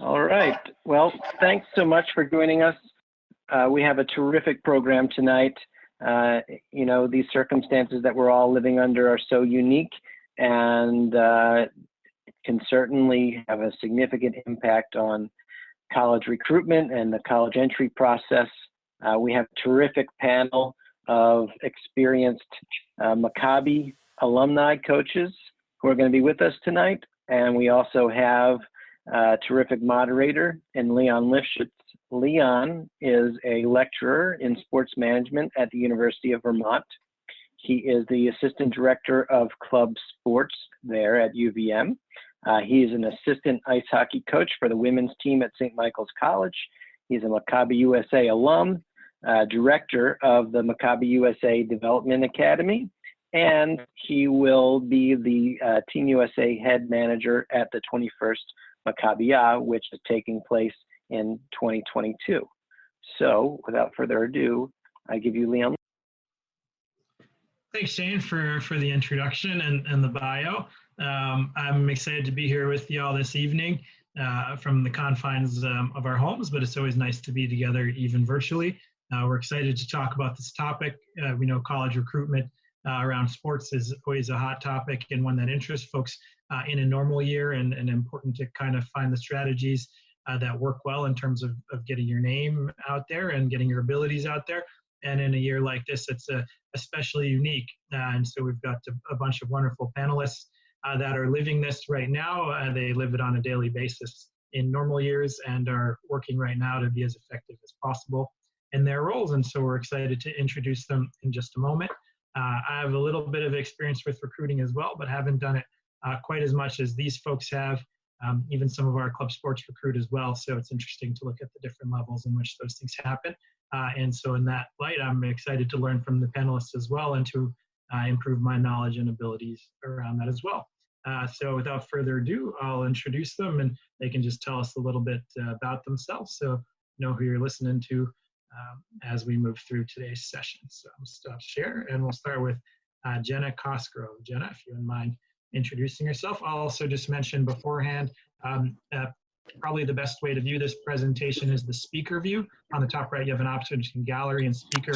All right. Well, thanks so much for joining us. We have a terrific program tonight. These circumstances that we're all living under are so unique and can certainly have a significant impact on college recruitment and the college entry process. We have a terrific panel of experienced Maccabi alumni coaches who are going to be with us tonight. And we also have a terrific moderator in Leon Lifschutz. Leon is a lecturer in sports management at the University of Vermont. He is the assistant director of club sports there at UVM. He is an assistant ice hockey coach for the women's team at St. Michael's College. He's a Maccabi USA alum, director of the Maccabi USA Development Academy, and he will be the Team USA head manager at the 21st Maccabiah, which is taking place in 2022. So without further ado, I give you Leon. Thanks, Shane, for the introduction and the bio. I'm excited to be here with you all this evening from the confines of our homes, but it's always nice to be together even virtually. We're excited to talk about this topic. We know college recruitment around sports is always a hot topic and one that interests folks in a normal year, and important to kind of find the strategies that work well in terms of getting your name out there and getting your abilities out there. And in a year like this, it's especially unique. And so we've got a bunch of wonderful panelists that are living this right now. They live it on a daily basis in normal years and are working right now to be as effective as possible in their roles. And so we're excited to introduce them in just a moment. I have a little bit of experience with recruiting as well, but haven't done it quite as much as these folks have. Even some of our club sports recruit as well. So it's interesting to look at the different levels in which those things happen. And so in that light, I'm excited to learn from the panelists as well and to improve my knowledge and abilities around that as well. So without further ado, I'll introduce them and they can just tell us a little bit about themselves, so know who you're listening to as we move through today's session. So I'll stop share and we'll start with Jenna Cosgrove. Jenna, if you wouldn't mind introducing yourself. I'll also just mention beforehand, probably the best way to view this presentation is the speaker view. On the top right, you have an option between gallery and speaker,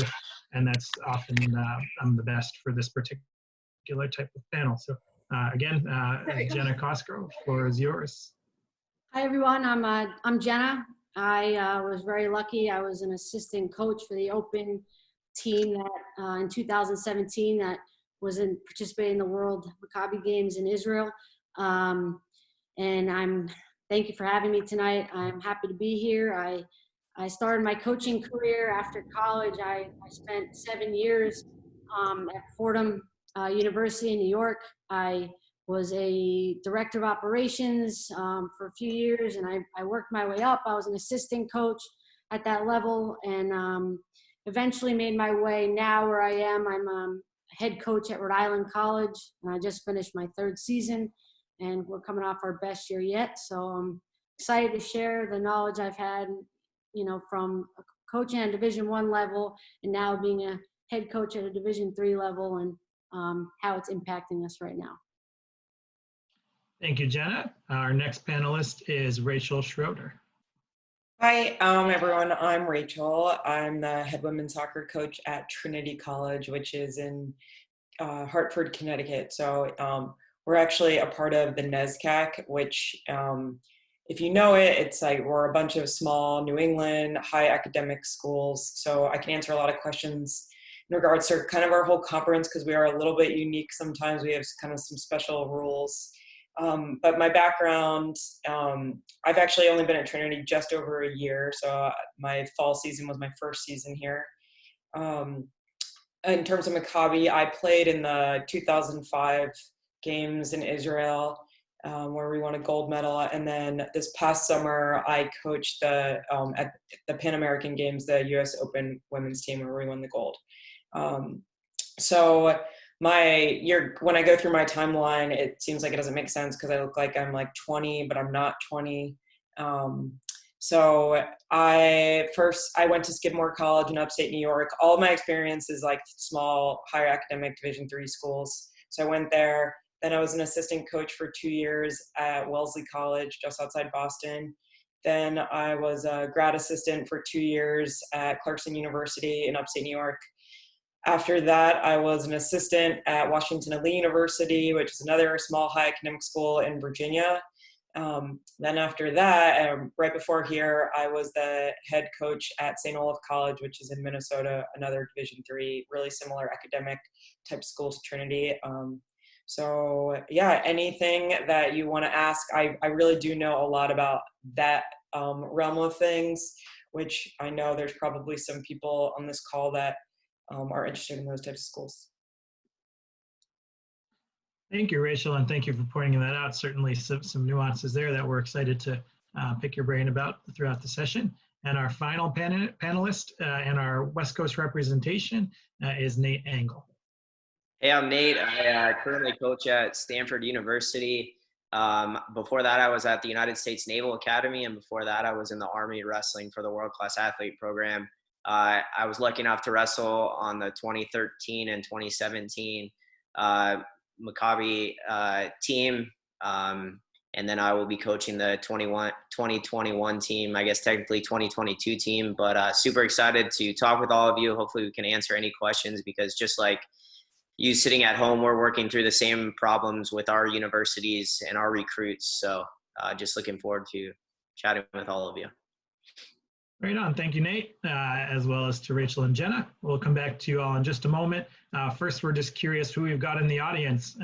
and that's often the best for this particular type of panel. So again, Jenna Cosgrove, floor is yours. Hi everyone, I'm Jenna. I was very lucky. I was an assistant coach for the Open team that in 2017 that was participating in the World Maccabi Games in Israel. And thank you for having me tonight. I'm happy to be here. I started my coaching career after college. I spent 7 years at Fordham University in New York. I was a director of operations for a few years, and I worked my way up. I was an assistant coach at that level, and eventually made my way now where I am. I'm head coach at Rhode Island College, and I just finished my 3rd season, and we're coming off our best year yet. So I'm excited to share the knowledge I've had, from coaching at a Division I level and now being a head coach at a Division III level, and how it's impacting us right now. Thank you, Jenna. Our next panelist is Rachel Schroeder. Hi, everyone. I'm Rachel. I'm the head women's soccer coach at Trinity College, which is in Hartford, Connecticut. So we're actually a part of the NESCAC, which, if you know it, it's like we're a bunch of small New England high academic schools. So I can answer a lot of questions in regards to kind of our whole conference, because we are a little bit unique. Sometimes we have kind of some special rules. But my background, I've actually only been at Trinity just over a year. So my fall season was my first season here. In terms of Maccabi, I played in the 2005 games in Israel, where we won a gold medal. And then this past summer, I coached at the Pan American Games, the US Open women's team, where we won the gold. So when I go through my timeline, it seems like it doesn't make sense because I look like I'm like 20, but I'm not 20. So I went to Skidmore College in upstate New York. All of my experience is like small, higher academic Division III schools. So I went there. Then I was an assistant coach for 2 years at Wellesley College, just outside Boston. Then I was a grad assistant for 2 years at Clarkson University in upstate New York. After that, I was an assistant at Washington and Lee University, which is another small high academic school in Virginia. Then after that, right before here, I was the head coach at St. Olaf College, which is in Minnesota, another Division III, really similar academic type school to Trinity. So yeah, anything that you want to ask, I really do know a lot about that realm of things, which I know there's probably some people on this call that are interested in those types of schools. Thank you, Rachel, and thank you for pointing that out. Certainly some nuances there that we're excited to pick your brain about throughout the session. And our final panelist and our West Coast representation is Nate Engel. Hey, I'm Nate. I currently coach at Stanford University. Before that, I was at the United States Naval Academy, and before that, I was in the Army wrestling for the World Class Athlete Program. I was lucky enough to wrestle on the 2013 and 2017 Maccabiah team, and then I will be coaching the 2021 team, I guess technically 2022 team, but super excited to talk with all of you. Hopefully we can answer any questions, because just like you sitting at home, we're working through the same problems with our universities and our recruits. So just looking forward to chatting with all of you. Right on. Thank you, Nate, as well as to Rachel and Jenna. We'll come back to you all in just a moment. First, we're just curious who we've got in the audience.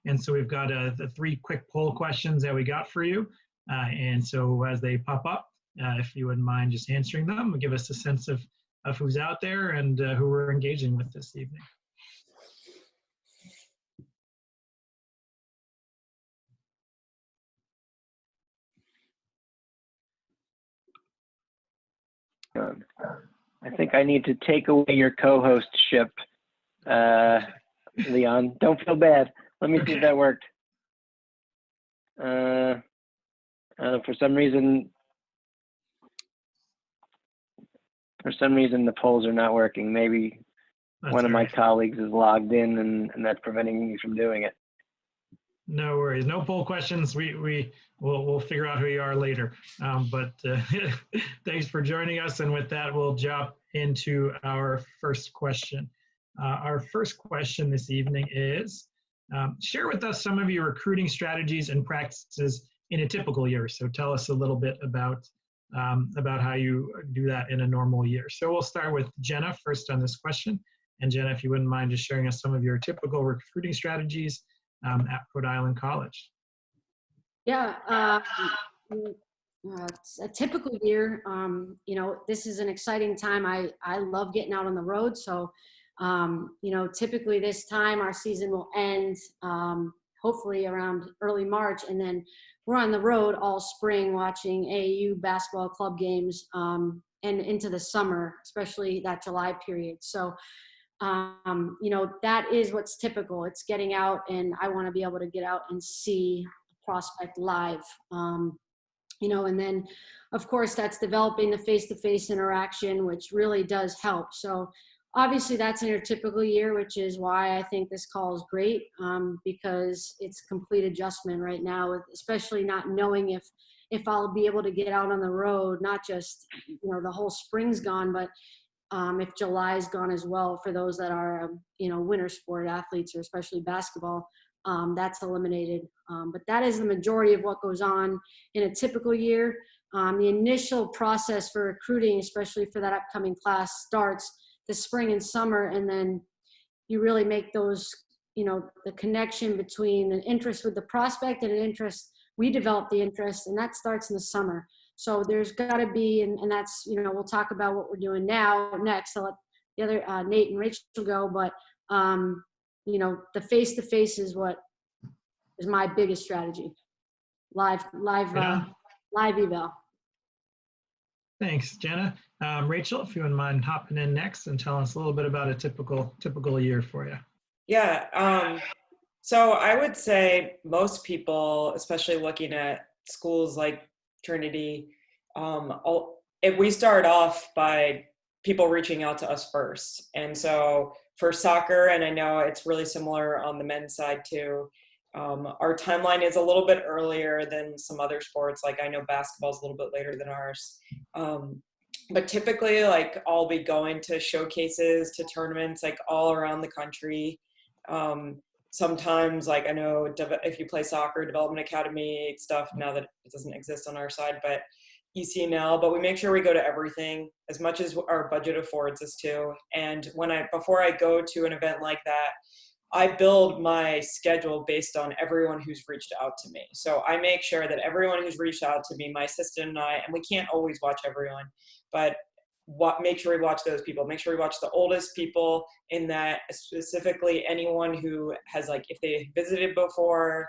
And so we've got the 3 quick poll questions that we got for you. And so as they pop up, if you wouldn't mind just answering them, give us a sense of who's out there and who we're engaging with this evening. I think I need to take away your co-hostship, Leon. Don't feel bad. Let me see if that worked. For some reason, the polls are not working. Maybe one of my colleagues is logged in, and that's preventing me from doing it. No worries. No poll questions. We'll figure out who you are later. But thanks for joining us. And with that, we'll jump into our first question. Our first question this evening is, share with us some of your recruiting strategies and practices in a typical year. So tell us a little bit about how you do that in a normal year. So we'll start with Jenna first on this question. And Jenna, if you wouldn't mind just sharing us some of your typical recruiting strategies at Rhode Island College. Yeah, it's a typical year. This is an exciting time. I love getting out on the road. So, typically this time our season will end, hopefully around early March. And then we're on the road all spring watching AAU basketball club games and into the summer, especially that July period. So, that is what's typical. It's getting out, and I want to be able to get out and see a prospect live. And then of course that's developing the face-to-face interaction, which really does help. So obviously that's in your typical year, which is why I think this call is great, because it's complete adjustment right now, especially not knowing if I'll be able to get out on the road, not just, the whole spring's gone, but if July's gone as well, for those that are, winter sport athletes, or especially basketball, that's eliminated. But that is the majority of what goes on in a typical year. The initial process for recruiting, especially for that upcoming class, starts the spring and summer, and then you really make those, the connection between an interest with the prospect and an interest. We develop the interest, and that starts in the summer. So there's got to be, and that's, we'll talk about what we're doing next. I'll let the other Nate and Rachel go, but the face-to-face is what is my biggest strategy. Live eval. Thanks, Jenna. Rachel, if you wouldn't mind hopping in next and telling us a little bit about a typical year for you. Yeah. So I would say most people, especially looking at schools like Trinity, we start off by people reaching out to us first. And so for soccer, and I know it's really similar on the men's side too, Our timeline is a little bit earlier than some other sports. Like I know basketball is a little bit later than ours. But typically, like I'll be going to showcases, to tournaments, like all around the country. Sometimes, like I know if you play soccer, Development Academy stuff, now that it doesn't exist on our side, but ECNL, but we make sure we go to everything as much as our budget affords us to. And before I go to an event like that, I build my schedule based on everyone who's reached out to me. So I make sure that everyone who's reached out to me, my assistant and I, and we can't always watch everyone, but make sure we watch those people. Make sure we watch the oldest people in that, specifically anyone who has, like, if they visited before,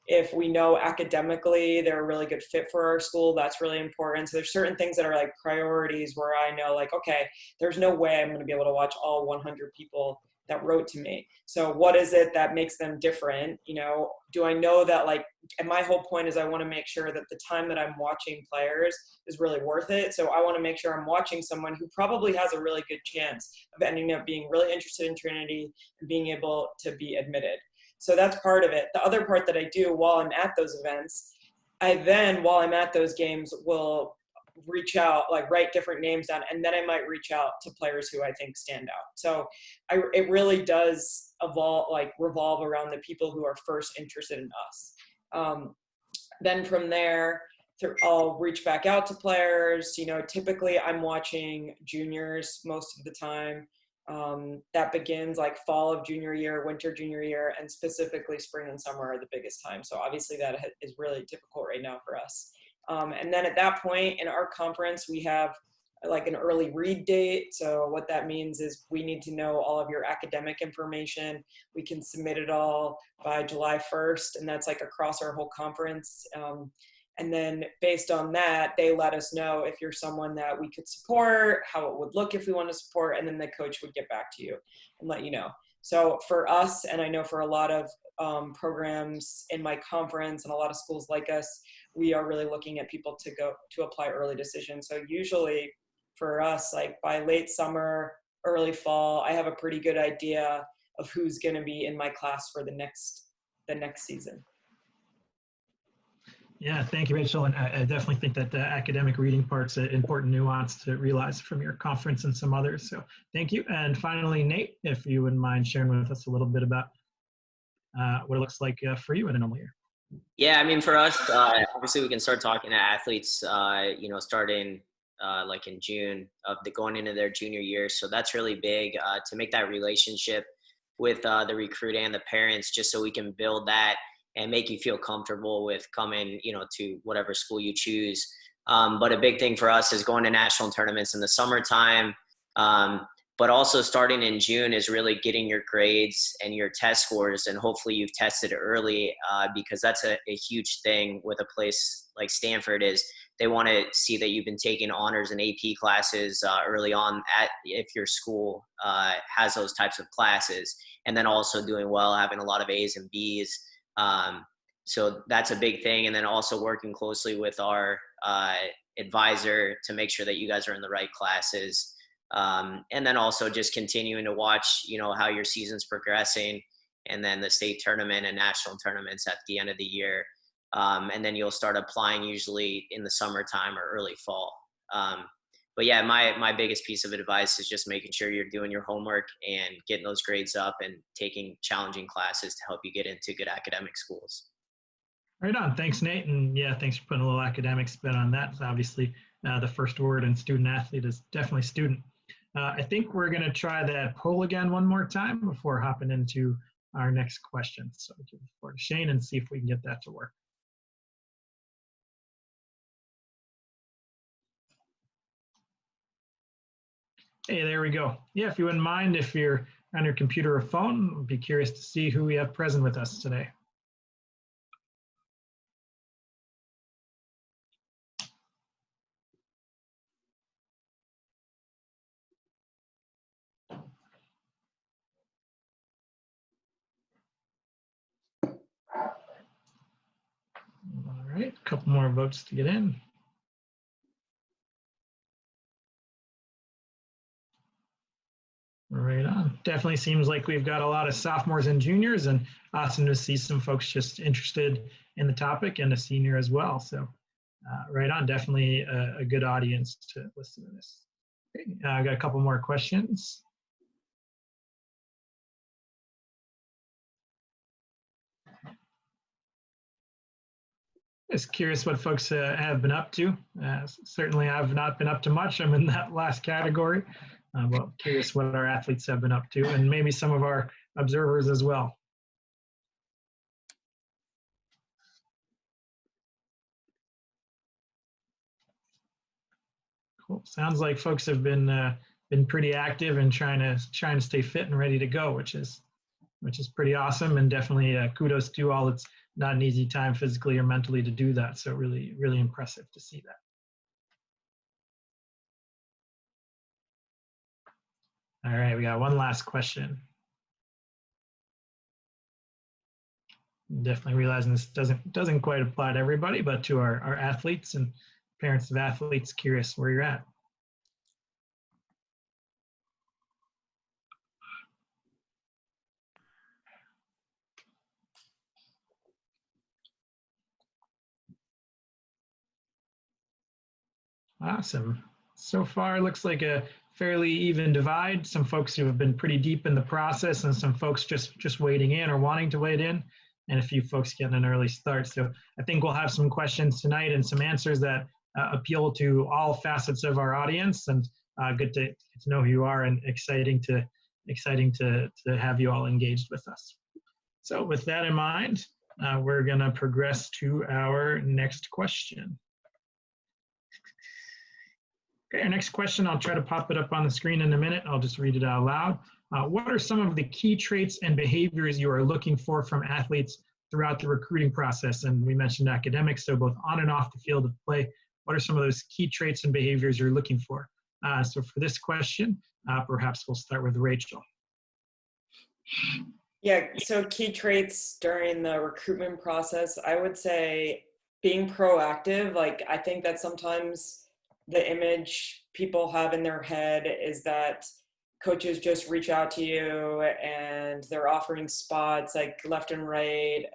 if we know academically they're a really good fit for our school, that's really important. So there's certain things that are like priorities where I know, like, okay, there's no way I'm going to be able to watch all 100 people that wrote to me. So what is it that makes them different? You know, do I know that, like, and my whole point is I want to make sure that the time that I'm watching players is really worth it. So I want to make sure I'm watching someone who probably has a really good chance of ending up being really interested in Trinity and being able to be admitted. So that's part of it. The other part that I do while I'm at those events, I then, while I'm at those games, will reach out, like write different names down, and then I might reach out to players who I think stand out. So it really does revolve around the people who are first interested in us. Then from there, I'll reach back out to players. You know, typically I'm watching juniors most of the time. That begins like fall of junior year, winter junior year, and specifically spring and summer are the biggest time. So obviously that is really difficult right now for us. And then at that point in our conference, we have like an early read date. So what that means is we need to know all of your academic information. We can submit it all by July 1st, and that's like across our whole conference. And then based on that, they let us know if you're someone that we could support, how it would look if we want to support, and then the coach would get back to you and let you know. So for us, and I know for a lot of programs in my conference and a lot of schools like us, we are really looking at people to apply early decision. So usually for us, like by late summer, early fall, I have a pretty good idea of who's going to be in my class for the next season. Yeah, thank you, Rachel. And I definitely think that the academic reading part's an important nuance to realize from your conference and some others. So thank you. And finally, Nate, if you wouldn't mind sharing with us a little bit about what it looks like for you in a normal year. Yeah, I mean, for us, obviously we can start talking to athletes, starting like in June of going into their junior year. So that's really big to make that relationship with the recruit and the parents, just so we can build that and make you feel comfortable with coming, to whatever school you choose. But a big thing for us is going to national tournaments in the summertime. But also starting in June is really getting your grades and your test scores, and hopefully you've tested early because that's a huge thing with a place like Stanford is they want to see that you've been taking honors and AP classes early on if your school has those types of classes, and then also doing well, having a lot of A's and B's. So that's a big thing. And then also working closely with our advisor to make sure that you guys are in the right classes. And then also just continuing to watch, how your season's progressing, and then the state tournament and national tournaments at the end of the year. And then you'll start applying usually in the summertime or early fall. But yeah, my biggest piece of advice is just making sure you're doing your homework and getting those grades up and taking challenging classes to help you get into good academic schools. Right on. Thanks, Nate. And yeah, thanks for putting a little academic spin on that. So obviously, the first word in student athlete is definitely student. I think we're going to try that poll again one more time before hopping into our next question. So give the floor to Shane and see if we can get that to work. Hey, there we go. Yeah, if you wouldn't mind, if you're on your computer or phone, I'd be curious to see who we have present with us today. All right, a couple more votes to get in. Right on. Definitely seems like we've got a lot of sophomores and juniors, and awesome to see some folks just interested in the topic, and a senior as well. So right on, definitely a good audience to listen to this. Okay. I got a couple more questions. Just curious what folks have been up to. Certainly I've not been up to much. I'm in that last category. But curious what our athletes have been up to, and maybe some of our observers as well. Cool. Sounds like folks have been pretty active and trying to stay fit and ready to go, which is pretty awesome, and definitely kudos to all. It's not an easy time physically or mentally to do that, so really impressive to see that. All right, we got one last question. Definitely realizing this doesn't quite apply to everybody, but to our athletes and parents of athletes, curious where you're at. Awesome. So far, looks like a fairly even divide. Some folks who have been pretty deep in the process, and some folks just wading in or wanting to wade in, and a few folks getting an early start. So I think we'll have some questions tonight and some answers that appeal to all facets of our audience, and good to get to know who you are, and exciting to have you all engaged with us. So with that in mind, we're going to progress to our next question. Okay, our next question, I'll try to pop it up on the screen in a minute. I'll just read it out loud. What are some of the key traits and behaviors you are looking for from athletes throughout the recruiting process? And we mentioned academics, so both on and off the field of play. What are some of those key traits and behaviors you're looking for? So for this question, perhaps we'll start with Rachel. Yeah, so key traits during the recruitment process, I would say being proactive. Like, I think that sometimes the image people have in their head is that coaches just reach out to you and they're offering spots like left and right,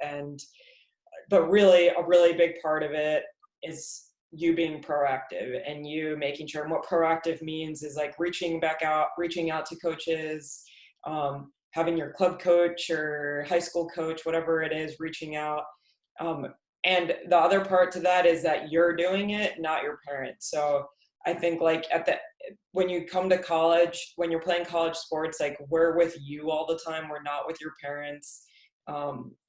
but really a really big part of it is you being proactive and you making sure. And what proactive means is like reaching out to coaches, having your club coach or high school coach, whatever it is, reaching out. And the other part to that is that you're doing it, not your parents. So I think like when you come to college, when you're playing college sports, like we're with you all the time. We're not with your parents.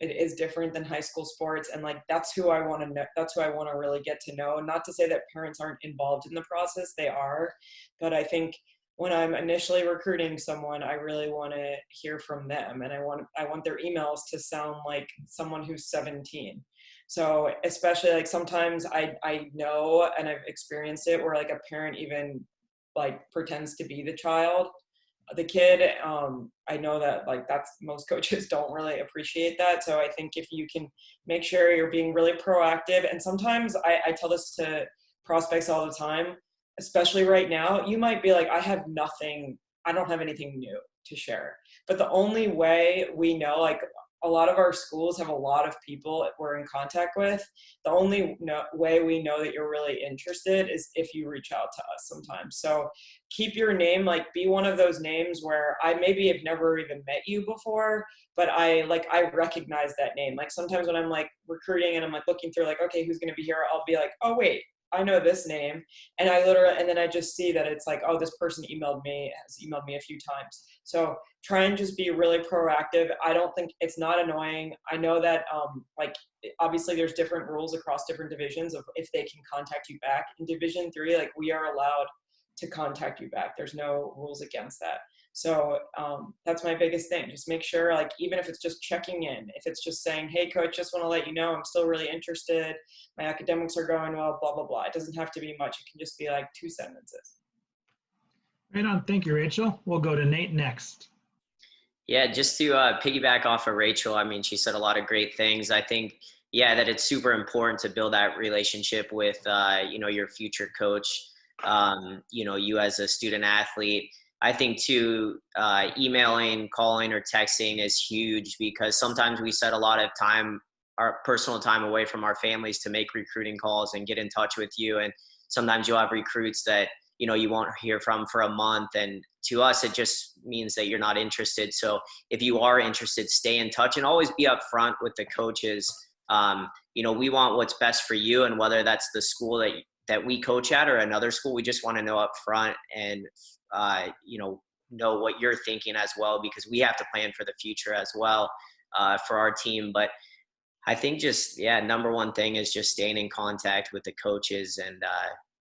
It is different than high school sports. And like, that's who I want to know. That's who I want to really get to know. Not to say that parents aren't involved in the process. They are. But I think when I'm initially recruiting someone, I really want to hear from them. And I want their emails to sound like someone who's 17. So especially like sometimes I know, and I've experienced it, where like a parent even like pretends to be the kid. I know that like most coaches don't really appreciate that. So I think if you can make sure you're being really proactive, and sometimes I tell this to prospects all the time, especially right now, you might be like, I don't have anything new to share. But the only way we know, like a lot of our schools have a lot of people that we're in contact with. The only way we know that you're really interested is if you reach out to us sometimes. So keep your name, like be one of those names where I maybe have never even met you before, but I recognize that name. Like sometimes when I'm like recruiting and I'm like looking through like, okay, who's going to be here? I'll be like, oh wait, I know this name. And then I just see that it's like, oh, this person has emailed me a few times. So try and just be really proactive. I don't think it's not annoying. I know that like obviously there's different rules across different divisions of if they can contact you back. In Division 3, like we are allowed to contact you back. There's no rules against that. So that's my biggest thing. Just make sure, like, even if it's just checking in, if it's just saying, hey coach, just want to let you know I'm still really interested. My academics are going well, blah, blah, blah. It doesn't have to be much. It can just be like 2 sentences. Right on. Thank you, Rachel. We'll go to Nate next. Yeah, just to piggyback off of Rachel, I mean, she said a lot of great things. I think, yeah, that it's super important to build that relationship with, your future coach, you as a student athlete. I think too, emailing, calling, or texting is huge, because sometimes we set a lot of time, our personal time, away from our families to make recruiting calls and get in touch with you. And sometimes you'll have recruits that, you know, you won't hear from for a month. And to us, it just means that you're not interested. So if you are interested, stay in touch and always be upfront with the coaches. You know, we want what's best for you, and whether that's the school that we coach at or another school, we just want to know up front and, you know what you're thinking as well, because we have to plan for the future as well for our team. But I think just, number one thing is just staying in contact with the coaches.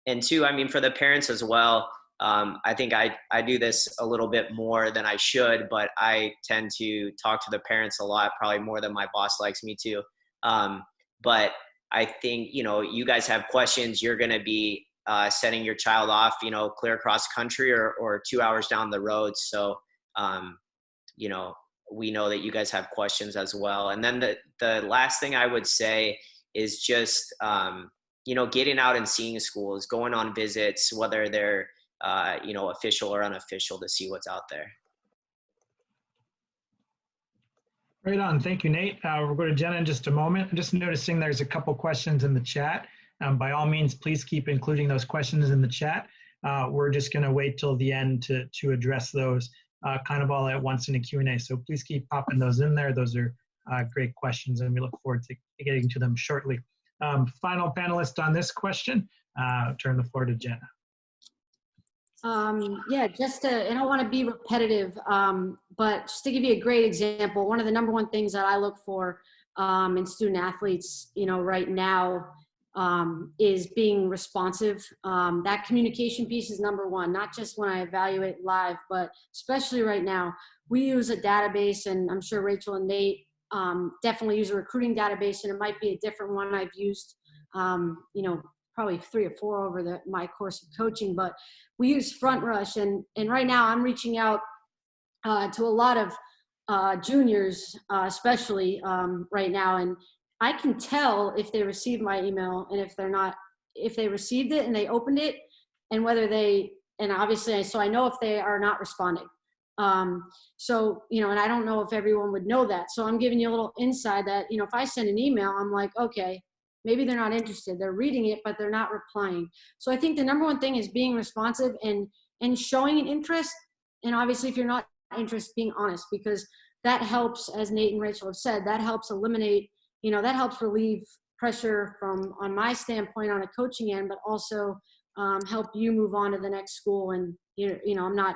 And two, I mean, for the parents as well, I think I do this a little bit more than I should, but I tend to talk to the parents a lot, probably more than my boss likes me to. But I think, you know, you guys have questions, you're going to be sending your child off, you know, clear across country or 2 hours down the road. So, you know, we know that you guys have questions as well. And then the last thing I would say is just, you know, getting out and seeing schools, going on visits, whether they're, you know, official or unofficial, to see what's out there. Right on. Thank you, Nate. We'll go to Jenna in just a moment. I'm just noticing there's a couple questions in the chat. By all means, please keep including those questions in the chat. We're just going to wait till the end to address those kind of all at once in a Q&A. So please keep popping those in there. Those are great questions, and we look forward to getting to them shortly. Final panelist on this question, turn the floor to Jenna. Yeah, I don't want to be repetitive, but just to give you a great example, one of the number one things that I look for in student athletes, you know, right now is being responsive. That communication piece is number one, not just when I evaluate live, but especially right now. We use a database, and I'm sure Rachel and Nate definitely use a recruiting database, and it might be a different one I've used, you know, probably 3 or 4 over my course of coaching, but we use Front Rush, and right now I'm reaching out to a lot of juniors, especially right now, and I can tell if they received my email and if they received it and they opened it, and whether and obviously, so I know if they are not responding. So, you know, and I don't know if everyone would know that. So I'm giving you a little insight that, you know, if I send an email, I'm like, okay, maybe they're not interested. They're reading it, but they're not replying. So I think the number one thing is being responsive and showing an interest. And obviously, if you're not interested, being honest, because that helps, as Nate and Rachel have said, that helps eliminate, you know, that helps relieve pressure on my standpoint on a coaching end, but also help you move on to the next school. And, you know, I'm not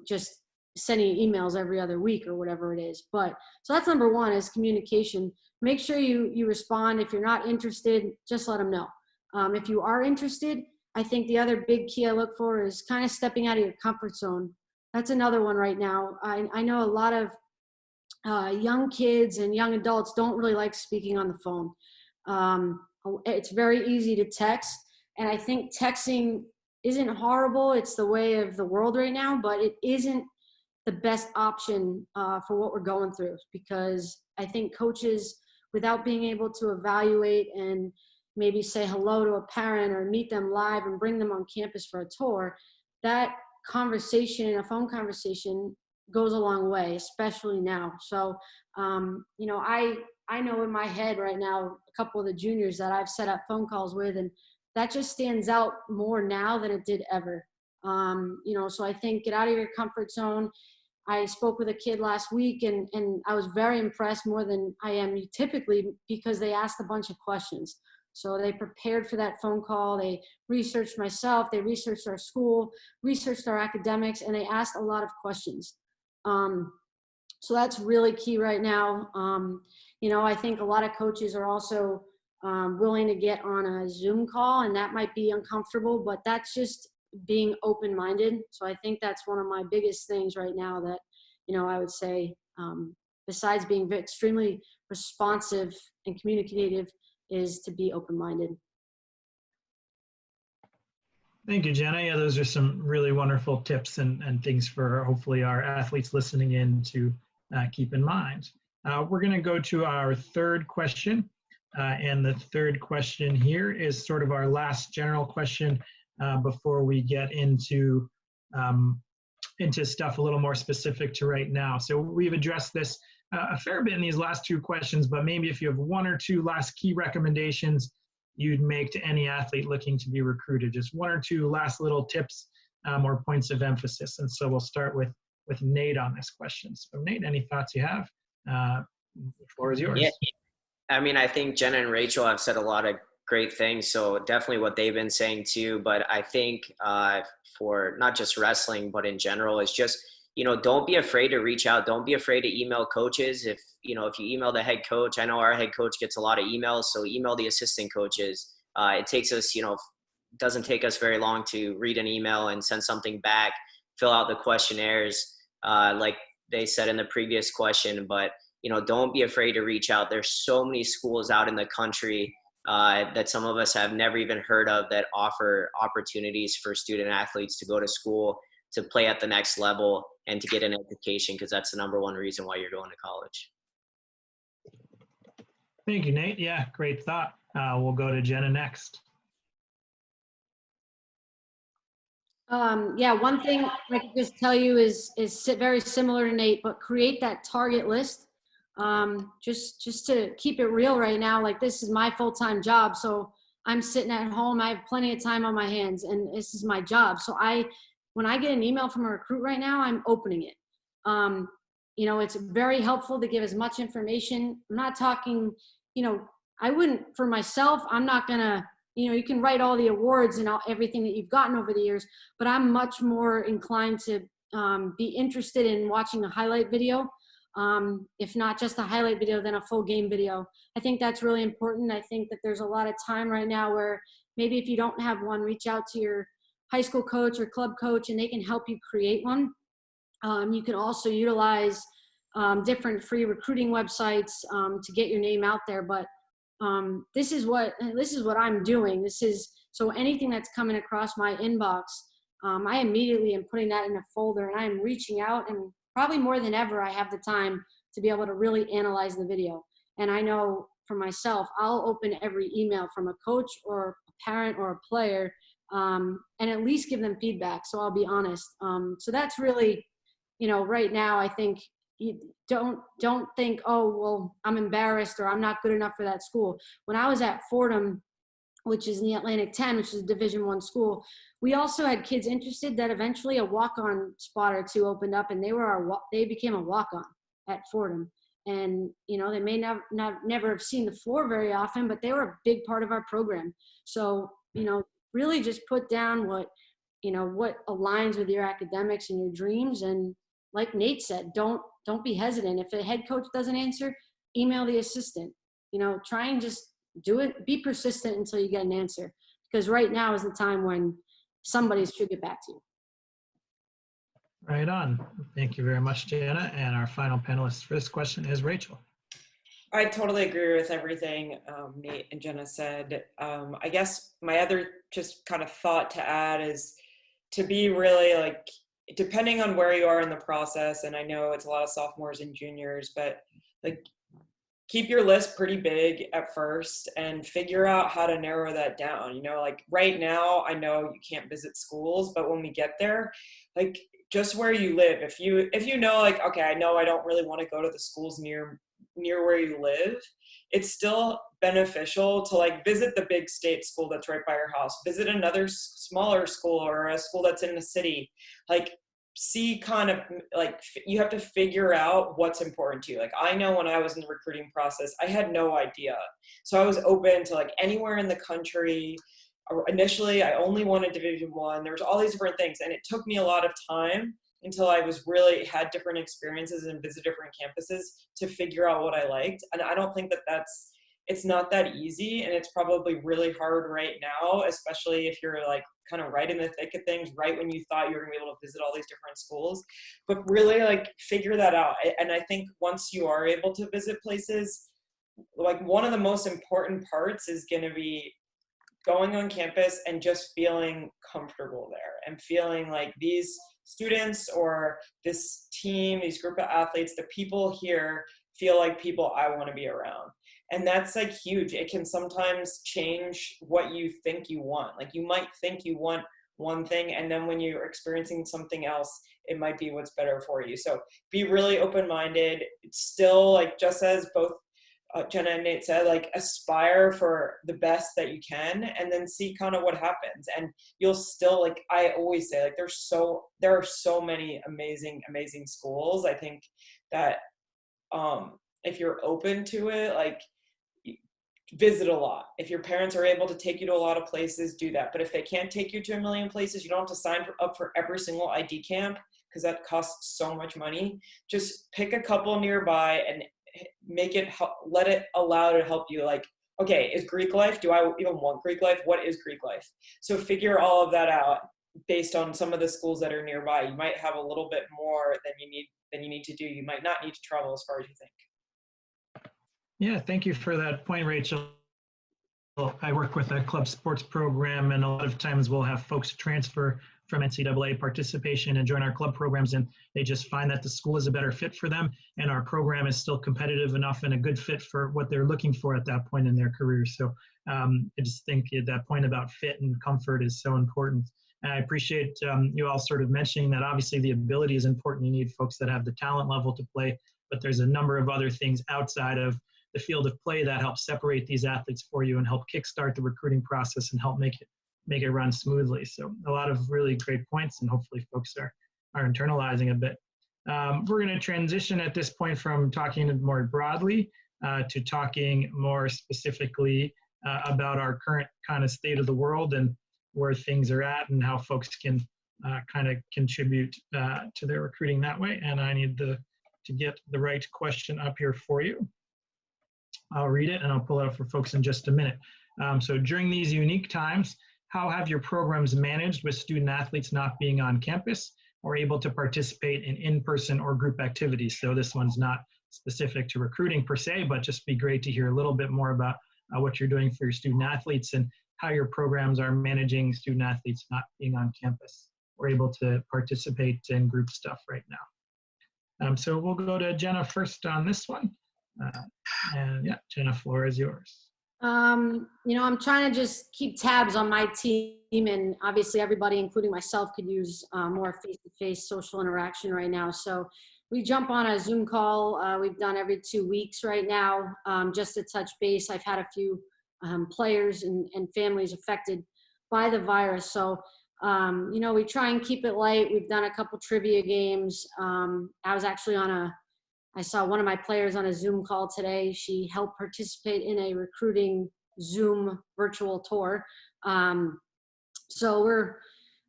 just sending emails every other week or whatever it is. But so that's number one, is communication. Make sure you respond. If you're not interested, just let them know. If you are interested, I think the other big key I look for is kind of stepping out of your comfort zone. That's another one right now. I know a lot of young kids and young adults don't really like speaking on the phone. It's very easy to text, and I think texting isn't horrible. It's the way of the world right now, but it isn't the best option for what we're going through, because I think coaches, without being able to evaluate and maybe say hello to a parent or meet them live and bring them on campus for a tour, that conversation, a phone conversation, goes a long way, especially now. So, you know, I know in my head right now a couple of the juniors that I've set up phone calls with, and that just stands out more now than it did ever. You know, so I think get out of your comfort zone. I spoke with a kid last week, and I was very impressed, more than I am typically, because they asked a bunch of questions. So they prepared for that phone call. They researched myself. They researched our school, researched our academics, and they asked a lot of questions. So that's really key right now. You know, I think a lot of coaches are also willing to get on a Zoom call, and that might be uncomfortable, but that's just being open-minded. So I think that's one of my biggest things right now that, you know, I would say, besides being extremely responsive and communicative, is to be open-minded. Thank you, Jenna. Yeah, those are some really wonderful tips and things for hopefully our athletes listening in to keep in mind. We're going to go to our third question. And the third question here is sort of our last general question before we get into into stuff a little more specific to right now. So we've addressed this a fair bit in these last two questions, but maybe if you have one or two last key recommendations you'd make to any athlete looking to be recruited, just one or two last little tips or points of emphasis. And so we'll start with Nate on this question. So Nate, any thoughts you have? The floor is yours. Yeah, I mean, I think Jenna and Rachel have said a lot of great things. So definitely what they've been saying too. But I think for not just wrestling, but in general, it's just, don't be afraid to reach out. Don't be afraid to email coaches. If you email the head coach, I know our head coach gets a lot of emails, so email the assistant coaches. It takes us, doesn't take us very long to read an email and send something back, fill out the questionnaires, like they said in the previous question. But, don't be afraid to reach out. There's so many schools out in the country that some of us have never even heard of that offer opportunities for student athletes to go to school, to play at the next level, and to get an education, because that's the number one reason why you're going to college. Thank you, Nate. Yeah, great thought. We'll go to Jenna next. Yeah, one thing I can just tell you is very similar to Nate, but create that target list. Just to keep it real right now, like this is my full-time job. So I'm sitting at home, I have plenty of time on my hands, and this is my job. So when I get an email from a recruit right now, I'm opening it. It's very helpful to give as much information. I'm not talking, I wouldn't, for myself, I'm not gonna, you can write all the awards and everything that you've gotten over the years, but I'm much more inclined to be interested in watching a highlight video. If not just a highlight video, then a full game video. I think that's really important. I think that there's a lot of time right now where maybe if you don't have one, reach out to your high school coach or club coach and they can help you create one. You can also utilize different free recruiting websites to get your name out there. But this is what I'm doing. So anything that's coming across my inbox, I immediately am putting that in a folder and I'm reaching out, and probably more than ever, I have the time to be able to really analyze the video. And I know for myself, I'll open every email from a coach or a parent or a player and at least give them feedback. So I'll be honest. So that's really, right now, I think you don't think, oh, well, I'm embarrassed or I'm not good enough for that school. When I was at Fordham, which is in the Atlantic 10, which is a Division I school, we also had kids interested that eventually a walk-on spot or two opened up, and they became a walk-on at Fordham. And, they may never have seen the floor very often, but they were a big part of our program. So, really just put down what aligns with your academics and your dreams. And like Nate said, don't be hesitant. If a head coach doesn't answer, email the assistant. Try and just do it. Be persistent until you get an answer, because right now is the time when somebody should get back to you. Right on. Thank you very much, Jenna. And our final panelist for this question is Rachel. I totally agree with everything Nate and Jenna said. I guess my other just kind of thought to add is to be really depending on where you are in the process, and I know it's a lot of sophomores and juniors, but keep your list pretty big at first and figure out how to narrow that down. Right now, I know you can't visit schools, but when we get there, just where you live, if you know, okay, I know I don't really want to go to the schools near where you live, it's still beneficial to visit the big state school that's right by your house, visit another smaller school or a school that's in the city, see you have to figure out what's important to you. I know when I was in the recruiting process, I had no idea. So I was open to anywhere in the country. Initially, I only wanted Division I. There was all these different things. And it took me a lot of time until I had different experiences and visit different campuses to figure out what I liked. And I don't think it's not that easy. And it's probably really hard right now, especially if you're kind of right in the thick of things, right when you thought you were gonna be able to visit all these different schools, but really figure that out. And I think once you are able to visit places, one of the most important parts is gonna be going on campus and just feeling comfortable there and feeling like these students or this team, these group of athletes, the people here feel like people I want to be around. And that's huge. It can sometimes change what you think you want. You might think you want one thing, and then when you're experiencing something else, it might be what's better for you. So be really open-minded. It's still, like, just as both Jenna and Nate said, like, aspire for the best that you can, and then see kind of what happens. And you'll still, like I always say, like, there are so many amazing schools. I think that if you're open to it, like, visit a lot. If your parents are able to take you to a lot of places, do that. But if they can't take you to a million places, you don't have to sign up for every single ID camp, because that costs so much money. Just pick a couple nearby and let it allow to help you. Like, okay, is Greek life, do I even want Greek life? What is Greek life? So figure all of that out based on some of the schools that are nearby. You might have a little bit more than you need to do. You might not need to travel as far as you think. Yeah, thank you for that point, Rachel. I work with a club sports program, and a lot of times we'll have folks transfer from NCAA participation and join our club programs, and they just find that the school is a better fit for them, and our program is still competitive enough and a good fit for what they're looking for at that point in their career. So I just think that point about fit and comfort is so important. And I appreciate you all sort of mentioning that obviously the ability is important. You need folks that have the talent level to play, but there's a number of other things outside of the field of play that help separate these athletes for you and help kickstart the recruiting process and help make it run smoothly. So a lot of really great points, and hopefully folks are internalizing a bit. We're going to transition at this point from talking more broadly to talking more specifically about our current kind of state of the world and where things are at and how folks can kind of contribute to their recruiting that way. And I need to get the right question up here for you. I'll read it and I'll pull it up for folks in just a minute. So during these unique times, how have your programs managed with student athletes not being on campus or able to participate in in-person or group activities? So this one's not specific to recruiting per se, but just be great to hear a little bit more about what you're doing for your student athletes and how your programs are managing student athletes not being on campus or able to participate in group stuff right now. So we'll go to Jenna first on this one. And yeah, Jenna, floor is yours. I'm trying to just keep tabs on my team, and obviously everybody, including myself, could use more face-to-face social interaction right now. So we jump on a Zoom call. We've done every 2 weeks right now, just to touch base. I've had a few players and families affected by the virus. So, we try and keep it light. We've done a couple trivia games. I was actually I saw one of my players on a Zoom call today. She helped participate in a recruiting Zoom virtual tour. So we're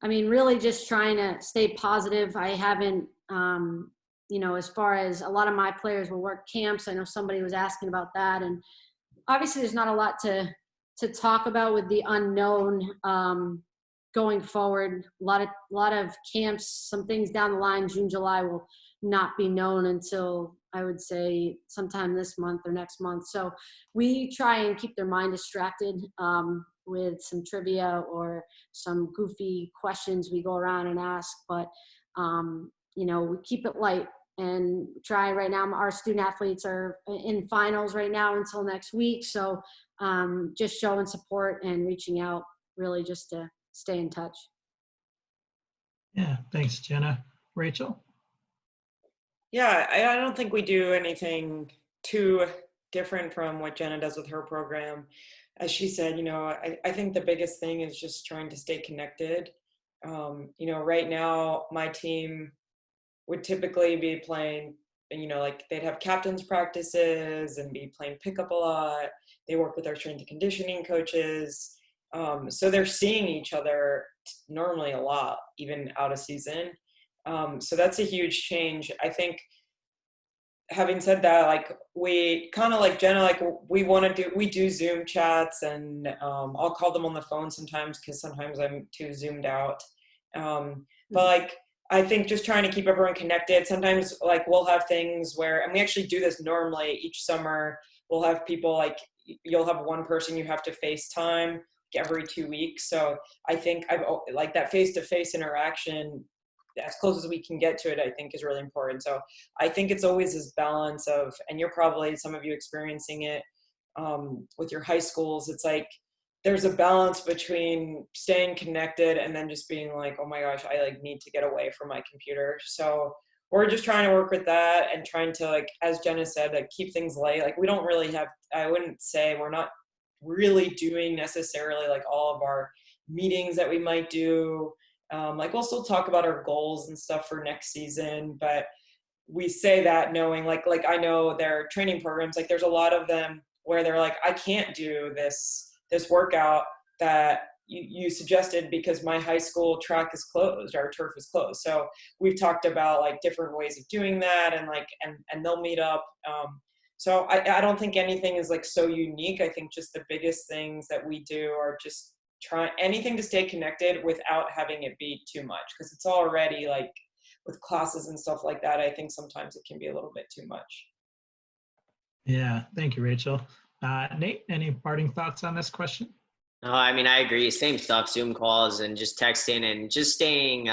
really just trying to stay positive. I haven't, as far as a lot of my players will work camps. I know somebody was asking about that. And obviously there's not a lot to talk about with the unknown going forward. A lot of camps, some things down the line, June, July will not be known until I would say sometime this month or next month. So we try and keep their mind distracted with some trivia or some goofy questions we go around and ask, but we keep it light and try. Right now our student athletes are in finals right now until next week. So just showing support and reaching out really just to stay in touch. Yeah, thanks, Jenna. Rachel? Yeah, I don't think we do anything too different from what Jenna does with her program. As she said, I think the biggest thing is just trying to stay connected. Right now my team would typically be playing, like they'd have captains practices and be playing pickup a lot. They work with our strength and conditioning coaches. So they're seeing each other normally a lot, even out of season. So that's a huge change. I think, having said that, like we kind of like Jenna, like we do Zoom chats, and I'll call them on the phone sometimes because sometimes I'm too zoomed out. But like, I think just trying to keep everyone connected. Sometimes like we'll have things where, and we actually do this normally each summer, we'll have people like, you'll have one person you have to FaceTime every 2 weeks. So I think I've like that face-to-face interaction, as close as we can get to it, I think is really important. So I think it's always this balance of, and you're probably, some of you experiencing it with your high schools, it's like there's a balance between staying connected and then just being like, oh my gosh, I like need to get away from my computer. So we're just trying to work with that and trying to, like, as Jenna said, like keep things light. Like we don't really have, I wouldn't say we're not really doing necessarily like all of our meetings that we might do. Like we'll still talk about our goals and stuff for next season, but we say that knowing like I know their training programs, like there's a lot of them where they're like, I can't do this workout that you suggested because my high school track is closed, our turf is closed. So we've talked about like different ways of doing that, and like and they'll meet up. So I don't think anything is like so unique. I think just the biggest things that we do are just try anything to stay connected without having it be too much, because it's already like with classes and stuff like that, I think sometimes it can be a little bit too much. Yeah, thank you, Rachel. Nate, any parting thoughts on this question? No, I mean, I agree. Same stuff, Zoom calls and just texting and just staying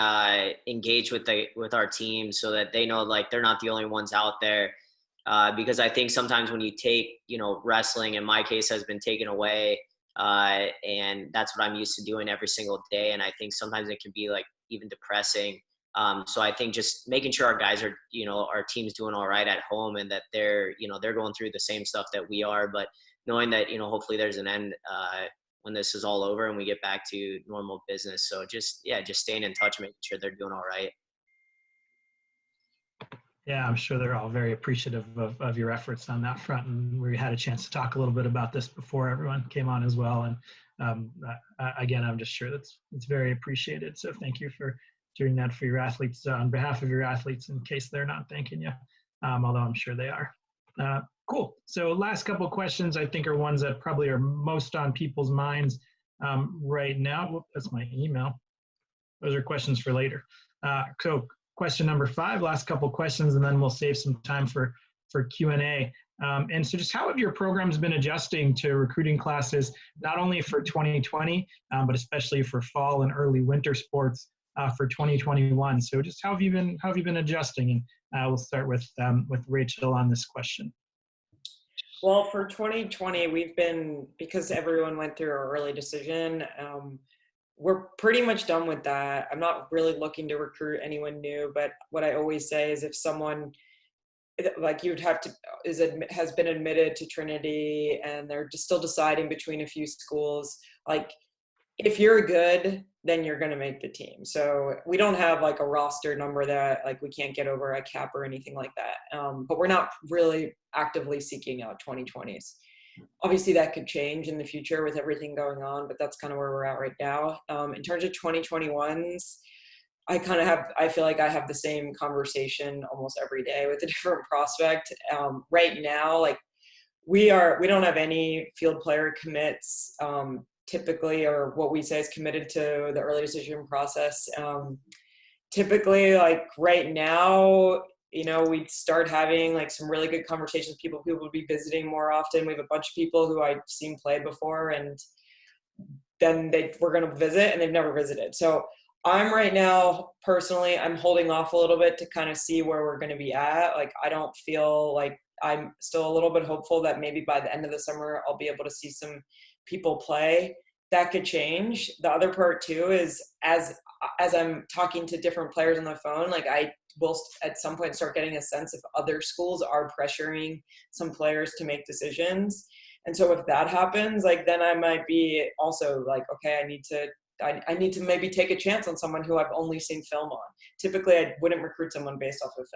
engaged with our team so that they know like they're not the only ones out there. Because I think sometimes when you take, wrestling in my case has been taken away, and that's what I'm used to doing every single day. And I think sometimes it can be like even depressing. So I think just making sure our guys are, our team's doing all right at home and that they're going through the same stuff that we are, but knowing that, hopefully there's an end when this is all over and we get back to normal business. So just staying in touch, making sure they're doing all right. Yeah, I'm sure they're all very appreciative of your efforts on that front. And we had a chance to talk a little bit about this before everyone came on as well. And again, I'm just sure it's very appreciated. So thank you for doing that for your athletes, on behalf of your athletes, in case they're not thanking you, although I'm sure they are. Cool. So last couple of questions I think are ones that probably are most on people's minds right now. Whoop, that's my email. Those are questions for later. So question number 5, last couple of questions, and then we'll save some time for Q&A. And so just how have your programs been adjusting to recruiting classes, not only for 2020, but especially for fall and early winter sports for 2021? So just how have you been adjusting? And we'll start with Rachel on this question. Well, for 2020, we've been, because everyone went through our early decision, we're pretty much done with that. I'm not really looking to recruit anyone new, but what I always say is if someone like has been admitted to Trinity and they're just still deciding between a few schools, like if you're good, then you're going to make the team. So we don't have like a roster number that like we can't get over a cap or anything like that. But we're not really actively seeking out 2020s. Obviously that could change in the future with everything going on, but that's kind of where we're at right now. In terms of 2021s, I feel like I have the same conversation almost every day with a different prospect. Right now, like we don't have any field player commits, typically, or what we say is committed to the early decision process. Typically, like right now, we'd start having like some really good conversations. People would be visiting more often. We have a bunch of people who I've seen play before, and then we're going to visit, and they've never visited. So I'm right now, personally, I'm holding off a little bit to kind of see where we're going to be at. Like, I don't feel like I'm still a little bit hopeful that maybe by the end of the summer, I'll be able to see some people play. That could change. The other part too is as I'm talking to different players on the phone, like I will at some point start getting a sense if other schools are pressuring some players to make decisions. And so if that happens, like then I might be also like, okay, I need to maybe take a chance on someone who I've only seen film on. Typically, I wouldn't recruit someone based off of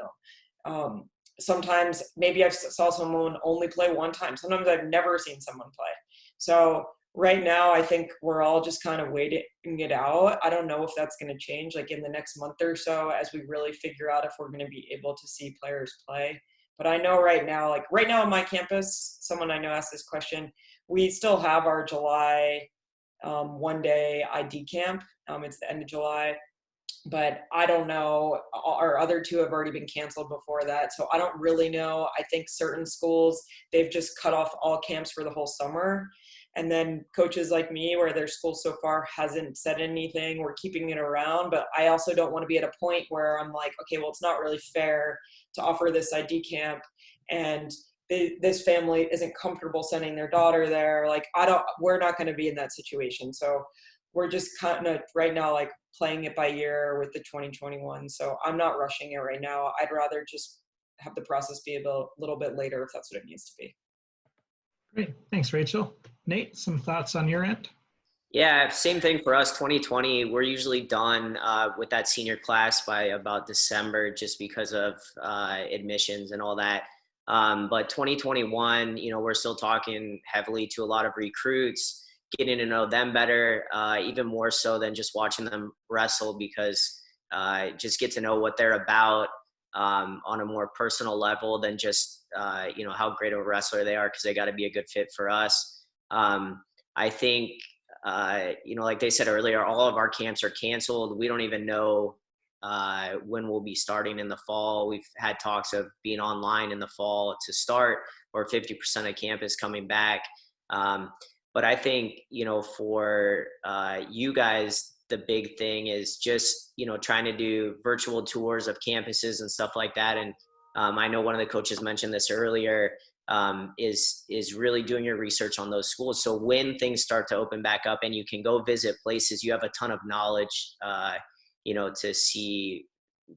film. Sometimes maybe I saw someone only play one time. Sometimes I've never seen someone play. So right now, I think we're all just kind of waiting it out. I don't know if that's going to change like in the next month or so as we really figure out if we're going to be able to see players play. But I know right now on my campus, someone I know asked this question, we still have our July one-day ID camp. It's the end of July. But I don't know, our other two have already been canceled before that. So I don't really know. I think certain schools, they've just cut off all camps for the whole summer. And then coaches like me, where their school so far hasn't said anything, we're keeping it around. But I also don't want to be at a point where I'm like, okay, well, it's not really fair to offer this ID camp and this family isn't comfortable sending their daughter there. Like, we're not going to be in that situation. So we're just kind of right now, like, playing it by ear with the 2021. So I'm not rushing it right now. I'd rather just have the process be a little bit later if that's what it needs to be. Great. Thanks, Rachel. Nate, some thoughts on your end? Yeah, same thing for us. 2020, we're usually done with that senior class by about December, just because of admissions and all that. But 2021, you know, we're still talking heavily to a lot of recruits, getting to know them better, even more so than just watching them wrestle, because just get to know what they're about on a more personal level than just, you know, how great of a wrestler they are, because they got to be a good fit for us. I think, you know, like they said earlier, all of our camps are canceled. We don't even know when we'll be starting in the fall. We've had talks of being online in the fall to start, or 50% of campus coming back. But I think, you know, for you guys, the big thing is just, you know, trying to do virtual tours of campuses and stuff like that. And I know one of the coaches mentioned this earlier, is really doing your research on those schools. So when things start to open back up and you can go visit places, you have a ton of knowledge, you know, to see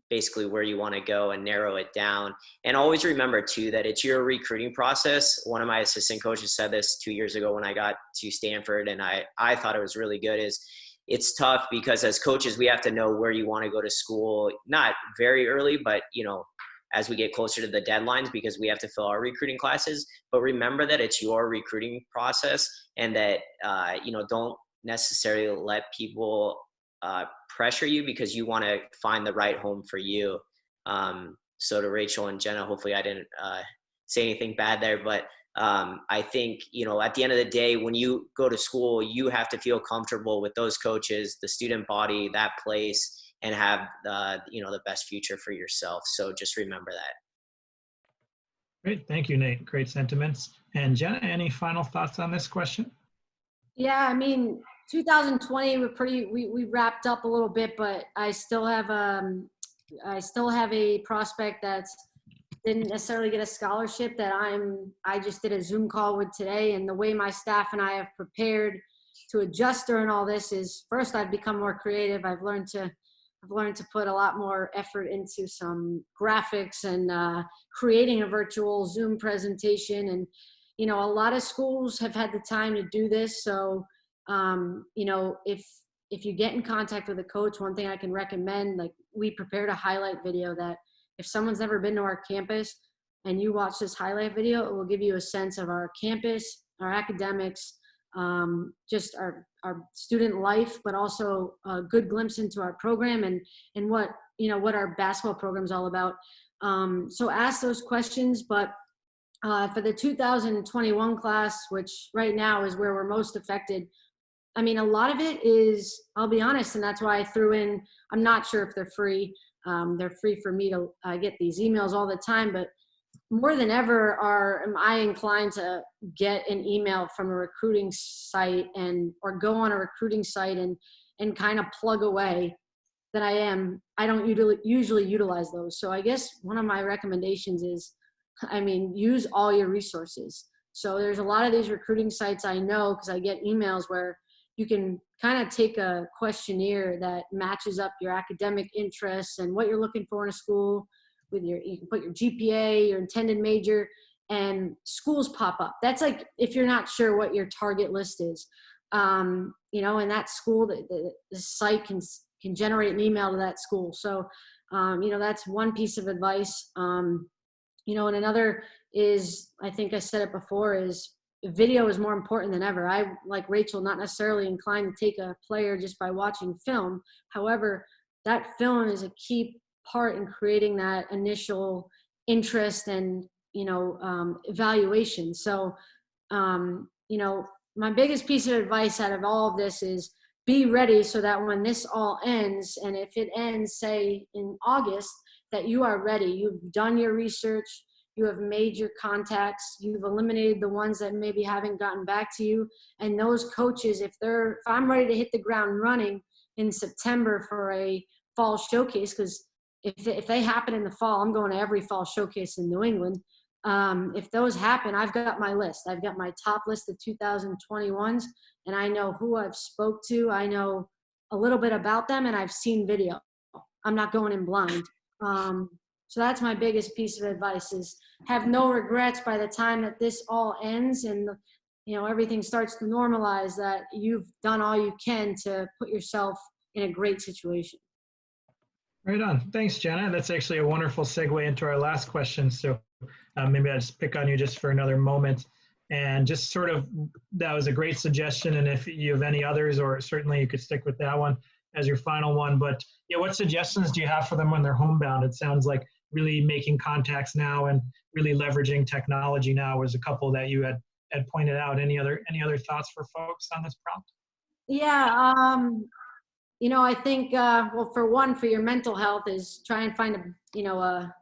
basically where you want to go and narrow it down. And always remember too, that it's your recruiting process. One of my assistant coaches said this 2 years ago when I got to Stanford, and I thought it was really good, is it's tough because as coaches, we have to know where you want to go to school, not very early, but, you know, as we get closer to the deadlines, because we have to fill our recruiting classes. But remember that it's your recruiting process, and that, you know, don't necessarily let people pressure you, because you want to find the right home for you. So to Rachel and Jenna, hopefully I didn't say anything bad there, but I think, you know, at the end of the day, when you go to school, you have to feel comfortable with those coaches, the student body, that place, and have you know, the best future for yourself. So just remember that. Great. Thank you, Nate. Great sentiments. And Jenna, any final thoughts on this question? Yeah, I mean, 2020, we wrapped up a little bit, but I still have a prospect that didn't necessarily get a scholarship that I just did a Zoom call with today. And the way my staff and I have prepared to adjust during all this is, first, I've become more creative. I've learned to put a lot more effort into some graphics and creating a virtual Zoom presentation. And, you know, a lot of schools have had the time to do this. So, you know, if you get in contact with a coach, one thing I can recommend, like, we prepared a highlight video that if someone's never been to our campus and you watch this highlight video, it will give you a sense of our campus, our academics, just our student life, but also a good glimpse into our program and what, you know, what our basketball program is all about. So ask those questions, but for the 2021 class, which right now is where we're most affected, I mean, a lot of it is, I'll be honest, and that's why I threw in, I'm not sure if they're free. They're free for me to get these emails all the time, but more than ever am I inclined to get an email from a recruiting site or go on a recruiting site and kind of plug away than I don't usually utilize those. So I guess one of my recommendations is, I mean, use all your resources. So there's a lot of these recruiting sites I know, because I get emails where you can kind of take a questionnaire that matches up your academic interests and what you're looking for in a school. You can put your GPA, your intended major, and schools pop up. That's like, if you're not sure what your target list is, you know, and that school, the site can generate an email to that school. So, you know, that's one piece of advice. You know, and another is, I think I said it before, is video is more important than ever. I, like Rachel, not necessarily inclined to take a player just by watching film. However, that film is a key part in creating that initial interest and, you know, evaluation. So, you know, my biggest piece of advice out of all of this is be ready, so that when this all ends, and if it ends, say, in August, that you are ready. You've done your research, you have made your contacts, you've eliminated the ones that maybe haven't gotten back to you. And those coaches, if I'm ready to hit the ground running in September for a fall showcase, because if they happen in the fall, I'm going to every fall showcase in New England. If those happen, I've got my list. I've got my top list of 2021s, and I know who I've spoke to. I know a little bit about them, and I've seen video. I'm not going in blind. So that's my biggest piece of advice: is have no regrets by the time that this all ends and everything starts to normalize, that you've done all you can to put yourself in a great situation. Right on. Thanks, Jenna. That's actually a wonderful segue into our last question. So maybe I'll just pick on you just for another moment. And just sort of, that was a great suggestion. And if you have any others, or certainly you could stick with that one as your final one. But yeah, what suggestions do you have for them when they're homebound? It sounds like really making contacts now and really leveraging technology now was a couple that you had pointed out. Any other thoughts for folks on this prompt? Yeah, I think, well, for one, for your mental health is try and find a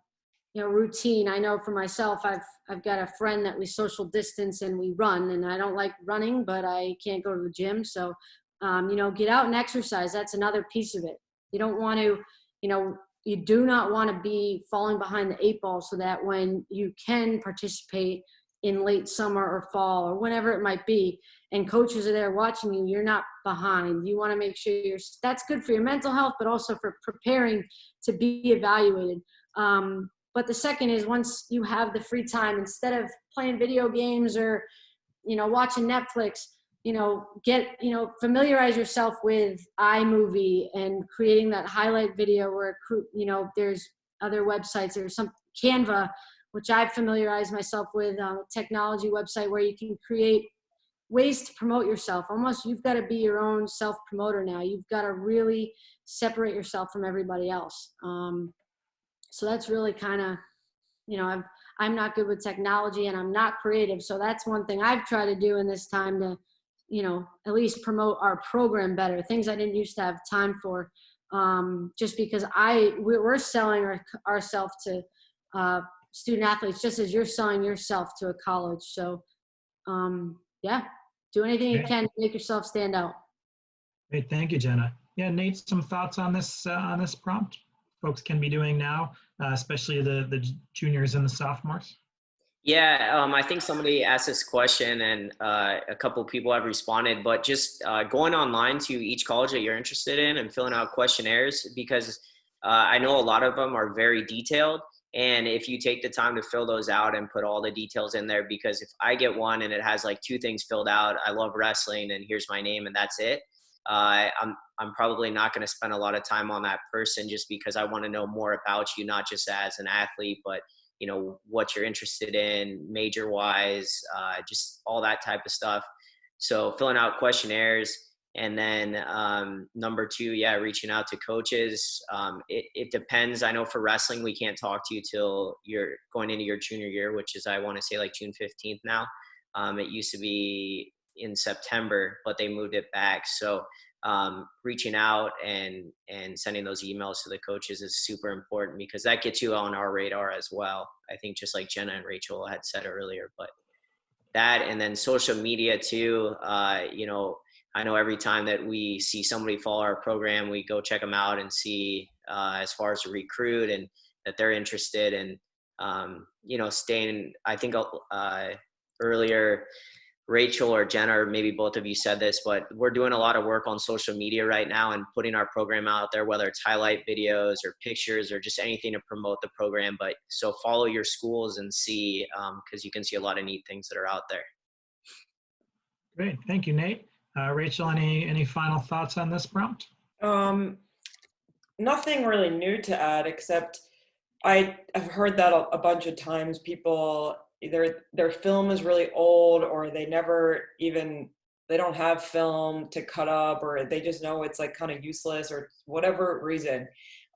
routine. I know for myself, I've got a friend that we social distance and we run, and I don't like running, but I can't go to the gym. So, get out and exercise. That's another piece of it. You don't want to, you do not want to be falling behind the 8 ball, so that when you can participate in late summer or fall or whenever it might be, and coaches are there watching you, you're not behind. You want to make sure that's good for your mental health, but also for preparing to be evaluated. But the second is, once you have the free time, instead of playing video games or, watching Netflix, familiarize yourself with iMovie and creating that highlight video where, there's other websites. There's some Canva, which I've familiarized myself with, a technology website where you can create ways to promote yourself. Almost, you've got to be your own self-promoter now. You've got to really separate yourself from everybody else. So that's really kind of, I'm not good with technology and I'm not creative. So that's one thing I've tried to do in this time to, at least promote our program better, things I didn't used to have time for, just because we're selling ourselves to student athletes, just as you're selling yourself to a college. So yeah, do anything you can to make yourself stand out. Great, thank you, Jenna. Yeah, Nate, some thoughts on this prompt folks can be doing now, especially the juniors and the sophomores? Yeah, I think somebody asked this question and a couple people have responded, but just going online to each college that you're interested in and filling out questionnaires, because I know a lot of them are very detailed. And if you take the time to fill those out and put all the details in there, because if I get one and it has like 2 things filled out, I love wrestling and here's my name and that's it, I'm probably not going to spend a lot of time on that person, just because I want to know more about you, not just as an athlete, but what you're interested in, major wise, just all that type of stuff. So filling out questionnaires. And then number 2, yeah, reaching out to coaches. It depends. I know for wrestling, we can't talk to you till you're going into your junior year, which is, I want to say, like June 15th now. It used to be in September, but they moved it back. So reaching out and sending those emails to the coaches is super important, because that gets you on our radar as well. I think just like Jenna and Rachel had said earlier, but that, and then social media too. I know every time that we see somebody follow our program, we go check them out and see as far as a recruit and that they're interested in, staying. I think earlier, Rachel or Jenna, or maybe both of you said this, but we're doing a lot of work on social media right now and putting our program out there, whether it's highlight videos or pictures or just anything to promote the program. But so follow your schools and see, because you can see a lot of neat things that are out there. Great. Thank you, Nate. Rachel, any final thoughts on this prompt? Nothing really new to add, except I've heard that a bunch of times. People, either their film is really old, or they don't have film to cut up, or they just know it's like kind of useless, or whatever reason.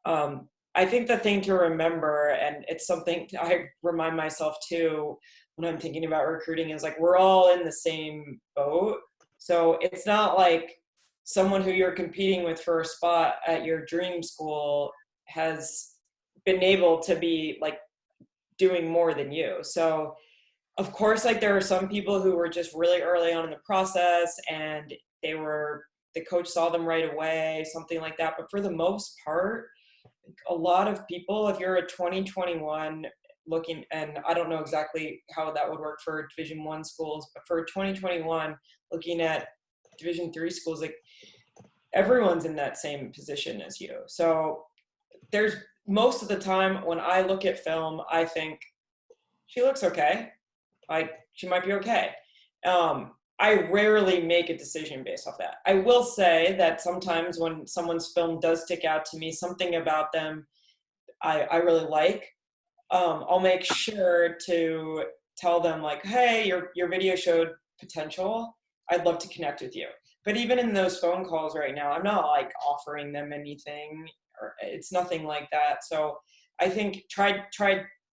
I think the thing to remember, and it's something I remind myself too when I'm thinking about recruiting, is like, we're all in the same boat. So it's not like someone who you're competing with for a spot at your dream school has been able to be like doing more than you. So of course, like, there are some people who were just really early on in the process and the coach saw them right away, something like that. But for the most part, a lot of people, if you're a 2021 looking, and I don't know exactly how that would work for Division I schools, but for 2021, looking at Division III schools, like everyone's in that same position as you. So there's most of the time when I look at film, I think she looks okay. She might be okay. I rarely make a decision based off that. I will say that sometimes when someone's film does stick out to me, something about them I really like, I'll make sure to tell them like, hey, your video showed potential. I'd love to connect with you. But even in those phone calls right now, I'm not like offering them anything, or it's nothing like that. So I think try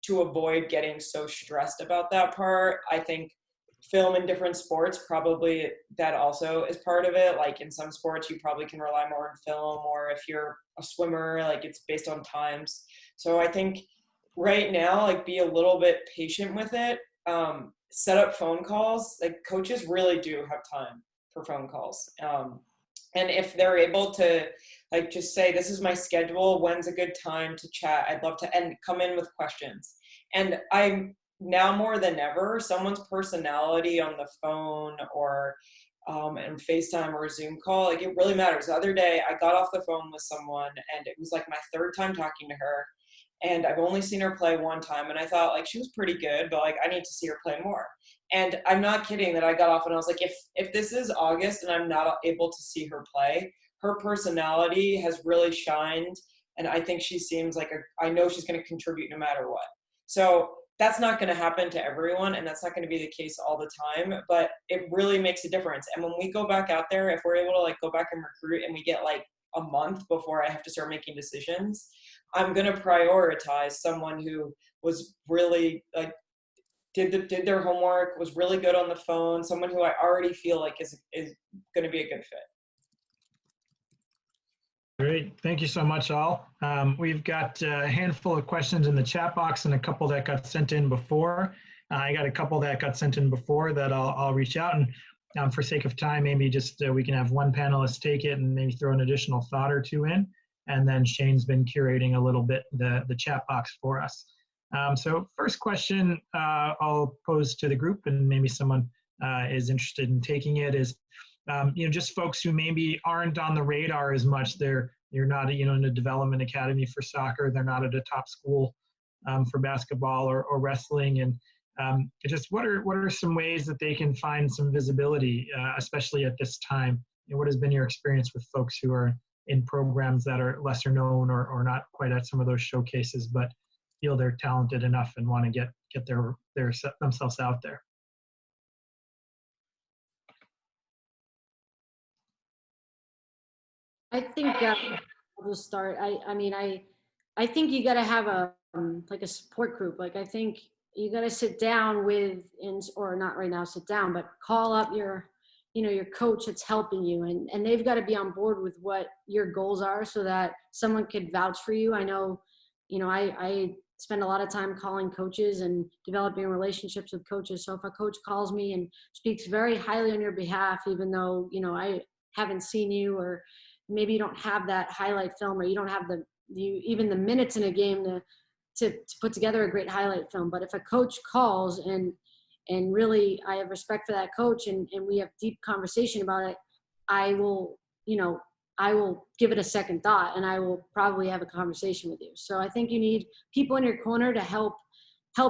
to avoid getting so stressed about that part. I think film in different sports, probably that also is part of it. Like in some sports, you probably can rely more on film, or if you're a swimmer, like it's based on times. So I think right now, like be a little bit patient with it. Set up phone calls. Like coaches really do have time for phone calls. And if they're able to like just say, this is my schedule, when's a good time to chat? I'd love to, and come in with questions. And I'm now more than ever, someone's personality on the phone or and FaceTime or a Zoom call, like it really matters. The other day I got off the phone with someone and it was like my third time talking to her, and I've only seen her play one time, and I thought like she was pretty good, but like I need to see her play more. And I'm not kidding that I got off and I was like, if this is August and I'm not able to see her play, her personality has really shined, and I think she seems like I know she's going to contribute no matter what. So that's not going to happen to everyone, and that's not going to be the case all the time, but it really makes a difference. And when we go back out there, if we're able to like go back and recruit and we get like a month before I have to start making decisions, I'm going to prioritize someone who was really like did their homework, was really good on the phone, someone who I already feel like is going to be a good fit. Great. Thank you so much, all. We've got a handful of questions in the chat box and a couple that got sent in before. I got a couple that got sent in before that I'll reach out, and for sake of time, maybe just we can have one panelist take it and maybe throw an additional thought or two in. And then Shane's been curating a little bit the chat box for us. So first question I'll pose to the group, and maybe someone is interested in taking it, is just folks who maybe aren't on the radar as much. You're not in a development academy for soccer. They're not at a top school for basketball or wrestling. And just what are some ways that they can find some visibility, especially at this time? What has been your experience with folks who are in programs that are lesser known or not quite at some of those showcases, but feel they're talented enough and want to get themselves out there? I think I'll just start. I think you got to have a like a support group. Like I think you got to sit down with, or not right now sit down, but call up your coach that's helping you, and they've got to be on board with what your goals are so that someone could vouch for you. I know, I spend a lot of time calling coaches and developing relationships with coaches. So if a coach calls me and speaks very highly on your behalf, even though, I haven't seen you, or maybe you don't have that highlight film, or you don't have even the minutes in a game to put together a great highlight film. But if a coach calls and really I have respect for that coach and we have deep conversation about it, I will give it a second thought, and I will probably have a conversation with you. So I think you need people in your corner to help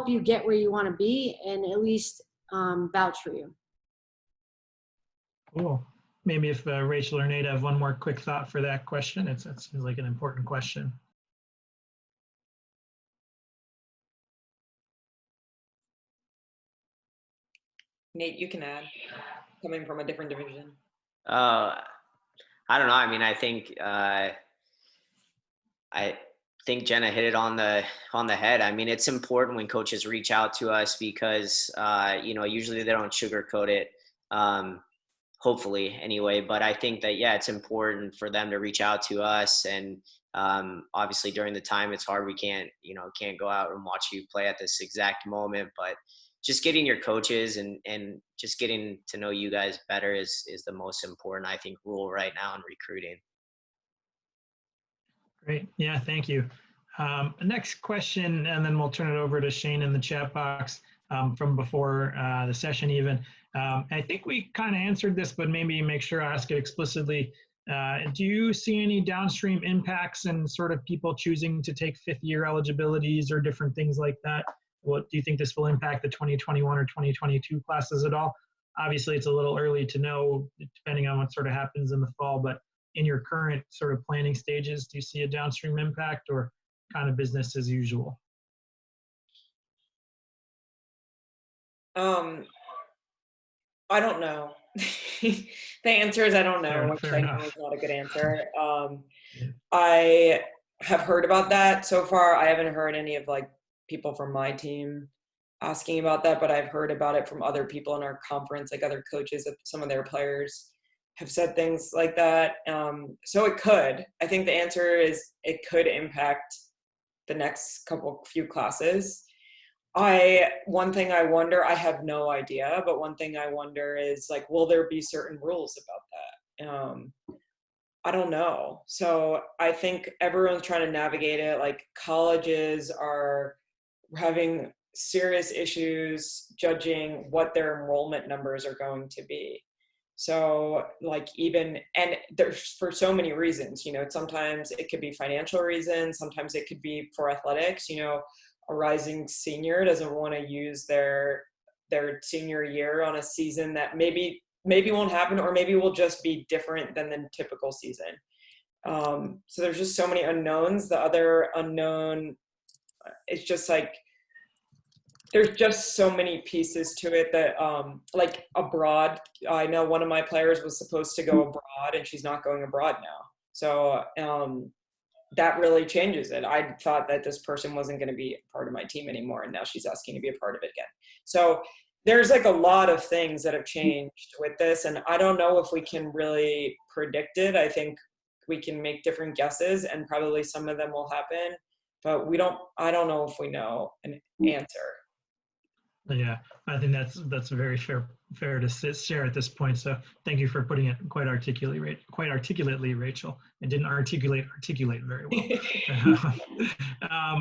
you get where you want to be, and at least vouch for you. Cool. Maybe if Rachel or Nate have one more quick thought for that question. It seems like an important question. Nate, you can add, coming from a different division. I don't know. I mean, I think Jenna hit it on the head. I mean, it's important when coaches reach out to us because usually they don't sugarcoat it. Hopefully anyway, but I think that, it's important for them to reach out to us. And obviously during the time it's hard. We can't go out and watch you play at this exact moment, but just getting your coaches and just getting to know you guys better is the most important, I think, rule right now in recruiting. Great. Yeah, thank you. Next question, and then we'll turn it over to Shane in the chat box from before the session even. I think we kind of answered this, but maybe make sure I ask it explicitly. Do you see any downstream impacts in sort of people choosing to take fifth-year eligibilities or different things like that? What do you think this will impact the 2021 or 2022 classes at all? Obviously, it's a little early to know, depending on what sort of happens in the fall, but in your current sort of planning stages, do you see a downstream impact or kind of business as usual? I don't know. The answer is I don't know, which Fair I know enough. is not a good answer. Yeah. I have heard about that so far. I haven't heard any of like people from my team asking about that, but I've heard about it from other people in our conference, like other coaches, that some of their players have said things like that. So it could. I think the answer is it could impact the next few classes. One thing I wonder, I have no idea, but one thing I wonder is like, will there be certain rules about that? I don't know. So I think everyone's trying to navigate it. Like colleges are having serious issues judging what their enrollment numbers are going to be. So like and there's for so many reasons, sometimes it could be financial reasons, sometimes it could be for athletics, a rising senior doesn't want to use their senior year on a season that maybe won't happen, or maybe will just be different than the typical season. So there's just so many unknowns. The other unknown, it's just like, there's just so many pieces to it that, like abroad, I know one of my players was supposed to go abroad and she's not going abroad now. So that really changes it. I thought that this person wasn't going to be part of my team anymore, and now she's asking to be a part of it again. So there's like a lot of things that have changed with this, and I don't know if we can really predict it. I think we can make different guesses, and probably some of them will happen, but I don't know if we know an answer. Yeah, I think that's very fair to share at this point. So thank you for putting it quite articulately, Rachel. It didn't articulate very well.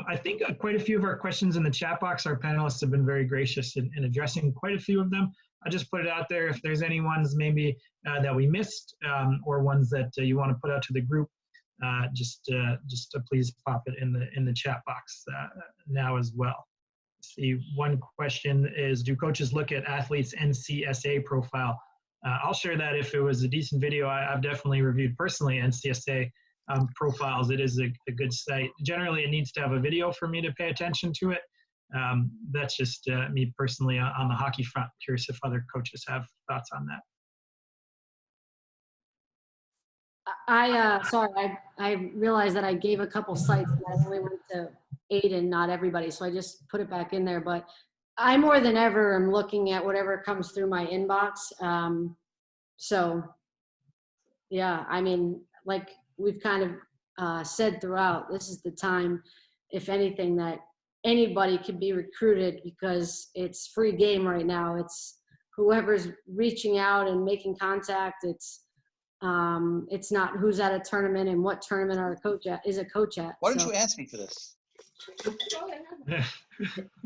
I think quite a few of our questions in the chat box, our panelists have been very gracious in addressing quite a few of them. I just put it out there. If there's any ones maybe that we missed or ones that you want to put out to the group, just please pop it in the chat box now as well. See, one question is, do coaches look at athletes' NCSA profile? I'll share that if it was a decent video. I've definitely reviewed personally NCSA profiles. It is a good site. Generally, it needs to have a video for me to pay attention to it. That's just me personally on the hockey front. Curious if other coaches have thoughts on that. Sorry, I realized that I gave a couple sites and I only went to 8 and not everybody, so I just put it back in there. But I more than ever am looking at whatever comes through my inbox. So yeah, I mean, like we've kind of said throughout, this is the time, if anything, that anybody can be recruited, because it's free game right now. It's whoever's reaching out and making contact. It's not who's at a tournament and what tournament is a coach at. Why don't you ask me for this?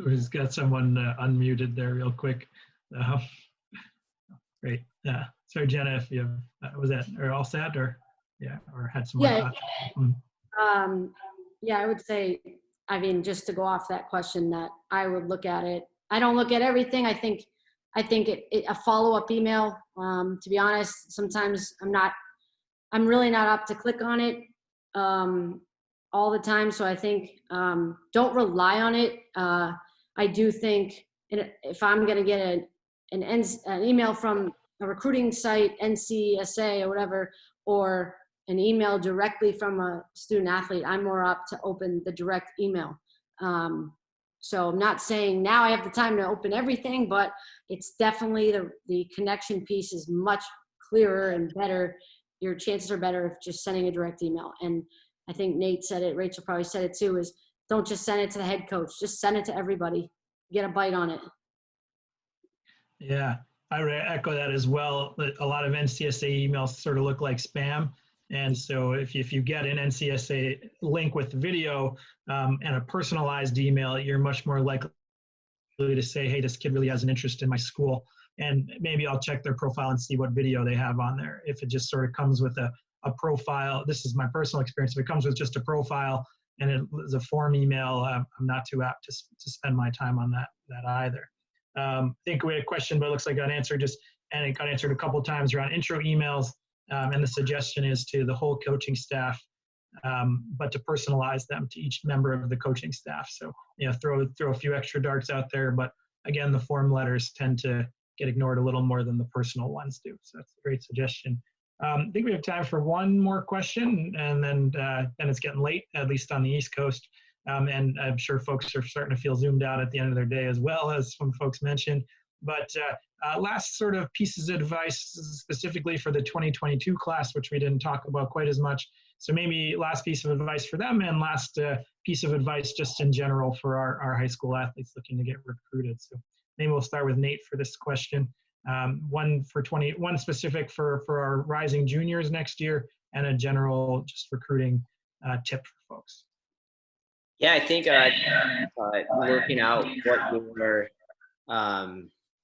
We just got someone unmuted there real quick. Great. Sorry, Jenna, if you was that or all set or had some more thoughts? Yeah, I would say, I mean, just to go off that question, that I would look at it. I don't look at everything. I think a follow-up email, to be honest, sometimes I'm really not up to click on it all the time. So I think don't rely on it. I do think if I'm going to get an email from a recruiting site, NCSA or whatever, or an email directly from a student athlete, I'm more up to open the direct email. So I'm not saying now I have the time to open everything, but it's definitely the connection piece is much clearer and better. Your chances are better if just sending a direct email. And I think Nate said it, Rachel probably said it too, is don't just send it to the head coach, just send it to everybody. Get a bite on it. Yeah, I echo that as well. A lot of NCSA emails sort of look like spam. And so if you get an NCSA link with video and a personalized email, you're much more likely to say, hey, this kid really has an interest in my school. And maybe I'll check their profile and see what video they have on there. If it just sort of comes with a profile, this is my personal experience. If it comes with just a profile and it is a form email, I'm not too apt to spend my time on that either. I think we had a question, but it looks like it got answered and it got answered a couple of times around intro emails. And the suggestion is to the whole coaching staff, but to personalize them to each member of the coaching staff. So, throw a few extra darts out there, but again, the form letters tend to get ignored a little more than the personal ones do. So that's a great suggestion. I think we have time for one more question, and then it's getting late, at least on the East Coast. And I'm sure folks are starting to feel zoomed out at the end of their day as well, as some folks mentioned. But last sort of pieces of advice specifically for the 2022 class, which we didn't talk about quite as much. So maybe last piece of advice for them, and last piece of advice just in general for our high school athletes looking to get recruited. So maybe we'll start with Nate for this question. One specific for our rising juniors next year, and a general just recruiting tip for folks. Yeah, I think looking out what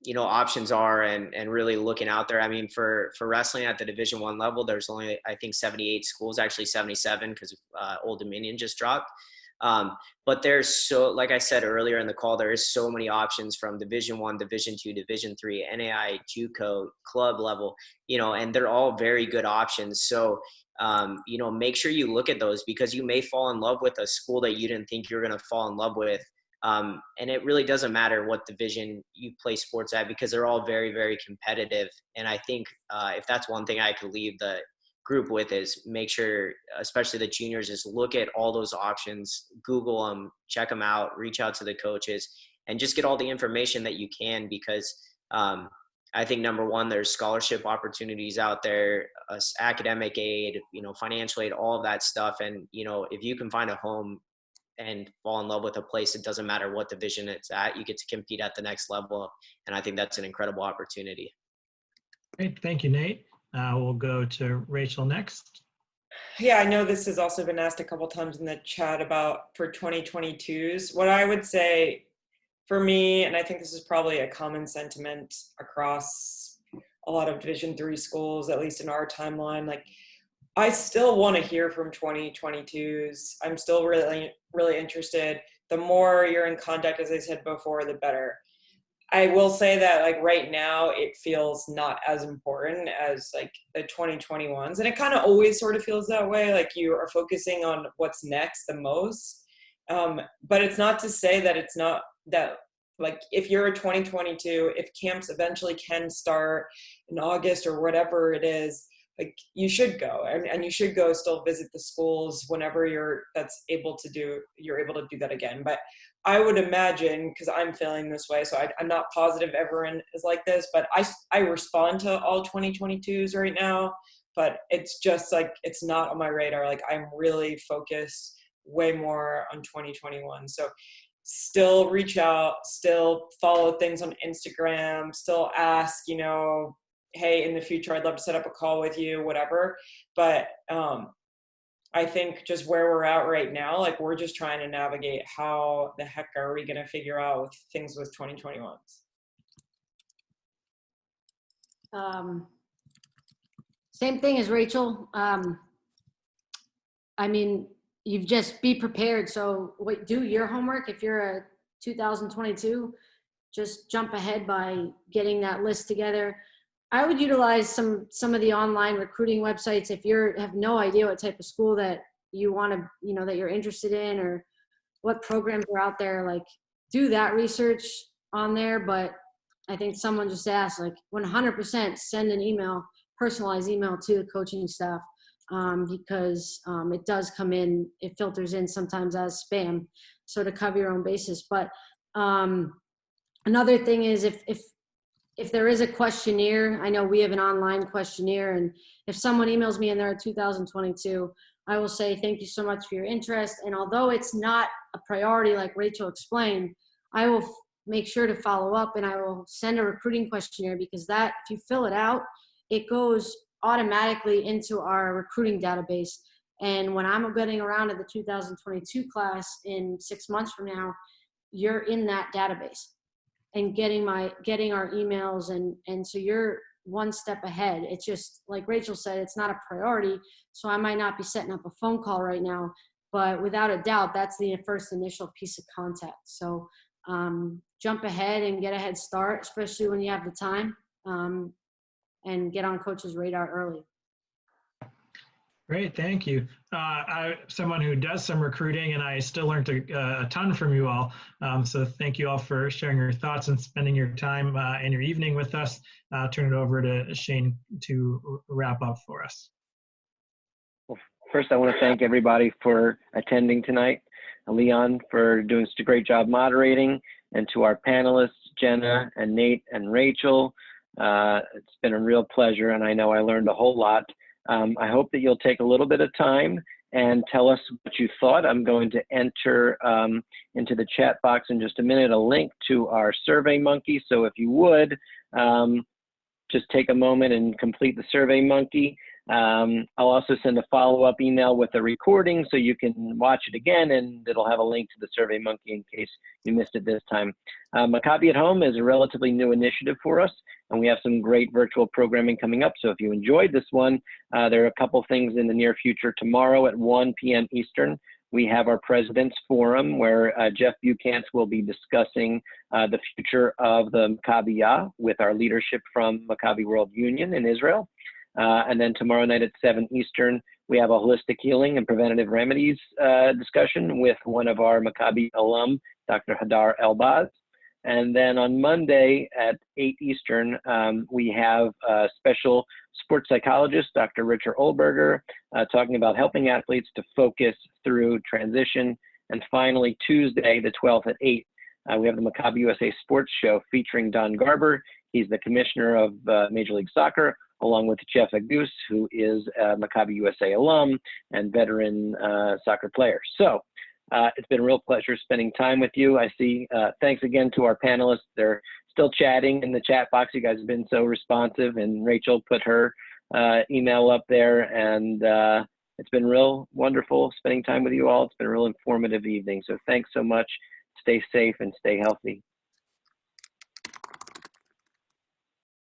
your options are and really looking out there. I mean, for wrestling at the Division I level, there's only, I think, 78 schools, actually 77 because Old Dominion just dropped. But there's like I said earlier in the call, there is so many options from Division I, Division II, Division III, NAI, JUCO, club level, and they're all very good options. So, make sure you look at those, because you may fall in love with a school that you didn't think you were going to fall in love with. And it really doesn't matter what division you play sports at, because they're all very, very competitive. And I think if that's one thing I could leave the group with, is make sure, especially the juniors, is look at all those options, Google them, check them out, reach out to the coaches, and just get all the information that you can, because I think number one, there's scholarship opportunities out there, academic aid, financial aid, all of that stuff. And, if you can find a home and fall in love with a place, it doesn't matter what division it's at, you get to compete at the next level. And I think that's an incredible opportunity. Great. Thank you, Nate. We'll go to Rachel next. Yeah, I know this has also been asked a couple times in the chat about for 2022s. What I would say for me, and I think this is probably a common sentiment across a lot of Division III schools, at least in our timeline, like, I still want to hear from 2022s. I'm still really, really interested. The more you're in contact, as I said before, the better. I will say that, like, right now, it feels not as important as like the 2021s. And it kind of always sort of feels that way. Like, you are focusing on what's next the most. But it's not to say that it's not that, like, if you're a 2022, if camps eventually can start in August or whatever it is, like, you should go, and you should go still visit the schools whenever you're able to do that again. But I would imagine, because I'm feeling this way, so I'm not positive everyone is like this, but I respond to all 2022s right now, but it's just like, it's not on my radar. Like, I'm really focused way more on 2021. So still reach out, still follow things on Instagram, still ask, hey, in the future, I'd love to set up a call with you, whatever. But I think just where we're at right now, like, we're just trying to navigate how the heck are we going to figure out with things with 2021s. Same thing as Rachel. I mean, you've just be prepared. So do your homework. If you're a 2022, just jump ahead by getting that list together. I would utilize some of the online recruiting websites if you have no idea what type of school that you want to, that you're interested in, or what programs are out there. Like, do that research on there. But I think someone just asked, like, 100% send an email, personalized email to the coaching staff, because it does come in, it filters in sometimes as spam. So to cover your own basis. But another thing is if there is a questionnaire, I know we have an online questionnaire, and if someone emails me and they're a 2022, I will say, thank you so much for your interest. And although it's not a priority, like Rachel explained, I will make sure to follow up, and I will send a recruiting questionnaire, because that, if you fill it out, it goes automatically into our recruiting database. And when I'm getting around to the 2022 class in 6 months from now, you're in that database and getting our emails. And so you're one step ahead. It's just like Rachel said, it's not a priority. So I might not be setting up a phone call right now, but without a doubt, that's the first initial piece of contact. So jump ahead and get a head start, especially when you have the time, and get on coach's radar early. Great, thank you. I'm someone who does some recruiting, and I still learned a ton from you all. So thank you all for sharing your thoughts and spending your time and your evening with us. I'll turn it over to Shane to wrap up for us. Well, first, I want to thank everybody for attending tonight. Leon for doing such a great job moderating, and to our panelists, Jenna and Nate and Rachel. It's been a real pleasure, and I know I learned a whole lot. I hope that you'll take a little bit of time and tell us what you thought. I'm going to enter into the chat box in just a minute a link to our Survey Monkey. So if you would, just take a moment and complete the Survey Monkey. I'll also send a follow-up email with a recording so you can watch it again, and it'll have a link to the Survey Monkey in case you missed it this time. Maccabi at Home is a relatively new initiative for us, and we have some great virtual programming coming up. So if you enjoyed this one, there are a couple things in the near future. Tomorrow at 1 p.m. Eastern, we have our President's Forum where Jeff Buchantz will be discussing the future of the Maccabiah with our leadership from Maccabi World Union in Israel. And then tomorrow night at 7 Eastern, we have a holistic healing and preventative remedies discussion with one of our Maccabi alum, Dr. Hadar Elbaz. And then on Monday at 8 Eastern, we have a special sports psychologist, Dr. Richard Olberger, talking about helping athletes to focus through transition. And finally, Tuesday, the 12th at 8, we have the Maccabi USA Sports Show featuring Don Garber. He's the commissioner of Major League Soccer, along with Jeff Agus, who is a Maccabi USA alum and veteran soccer player. So it's been a real pleasure spending time with you. I see, thanks again to our panelists. They're still chatting in the chat box. You guys have been so responsive, and Rachel put her email up there, and it's been real wonderful spending time with you all. It's been a real informative evening. So thanks so much. Stay safe and stay healthy.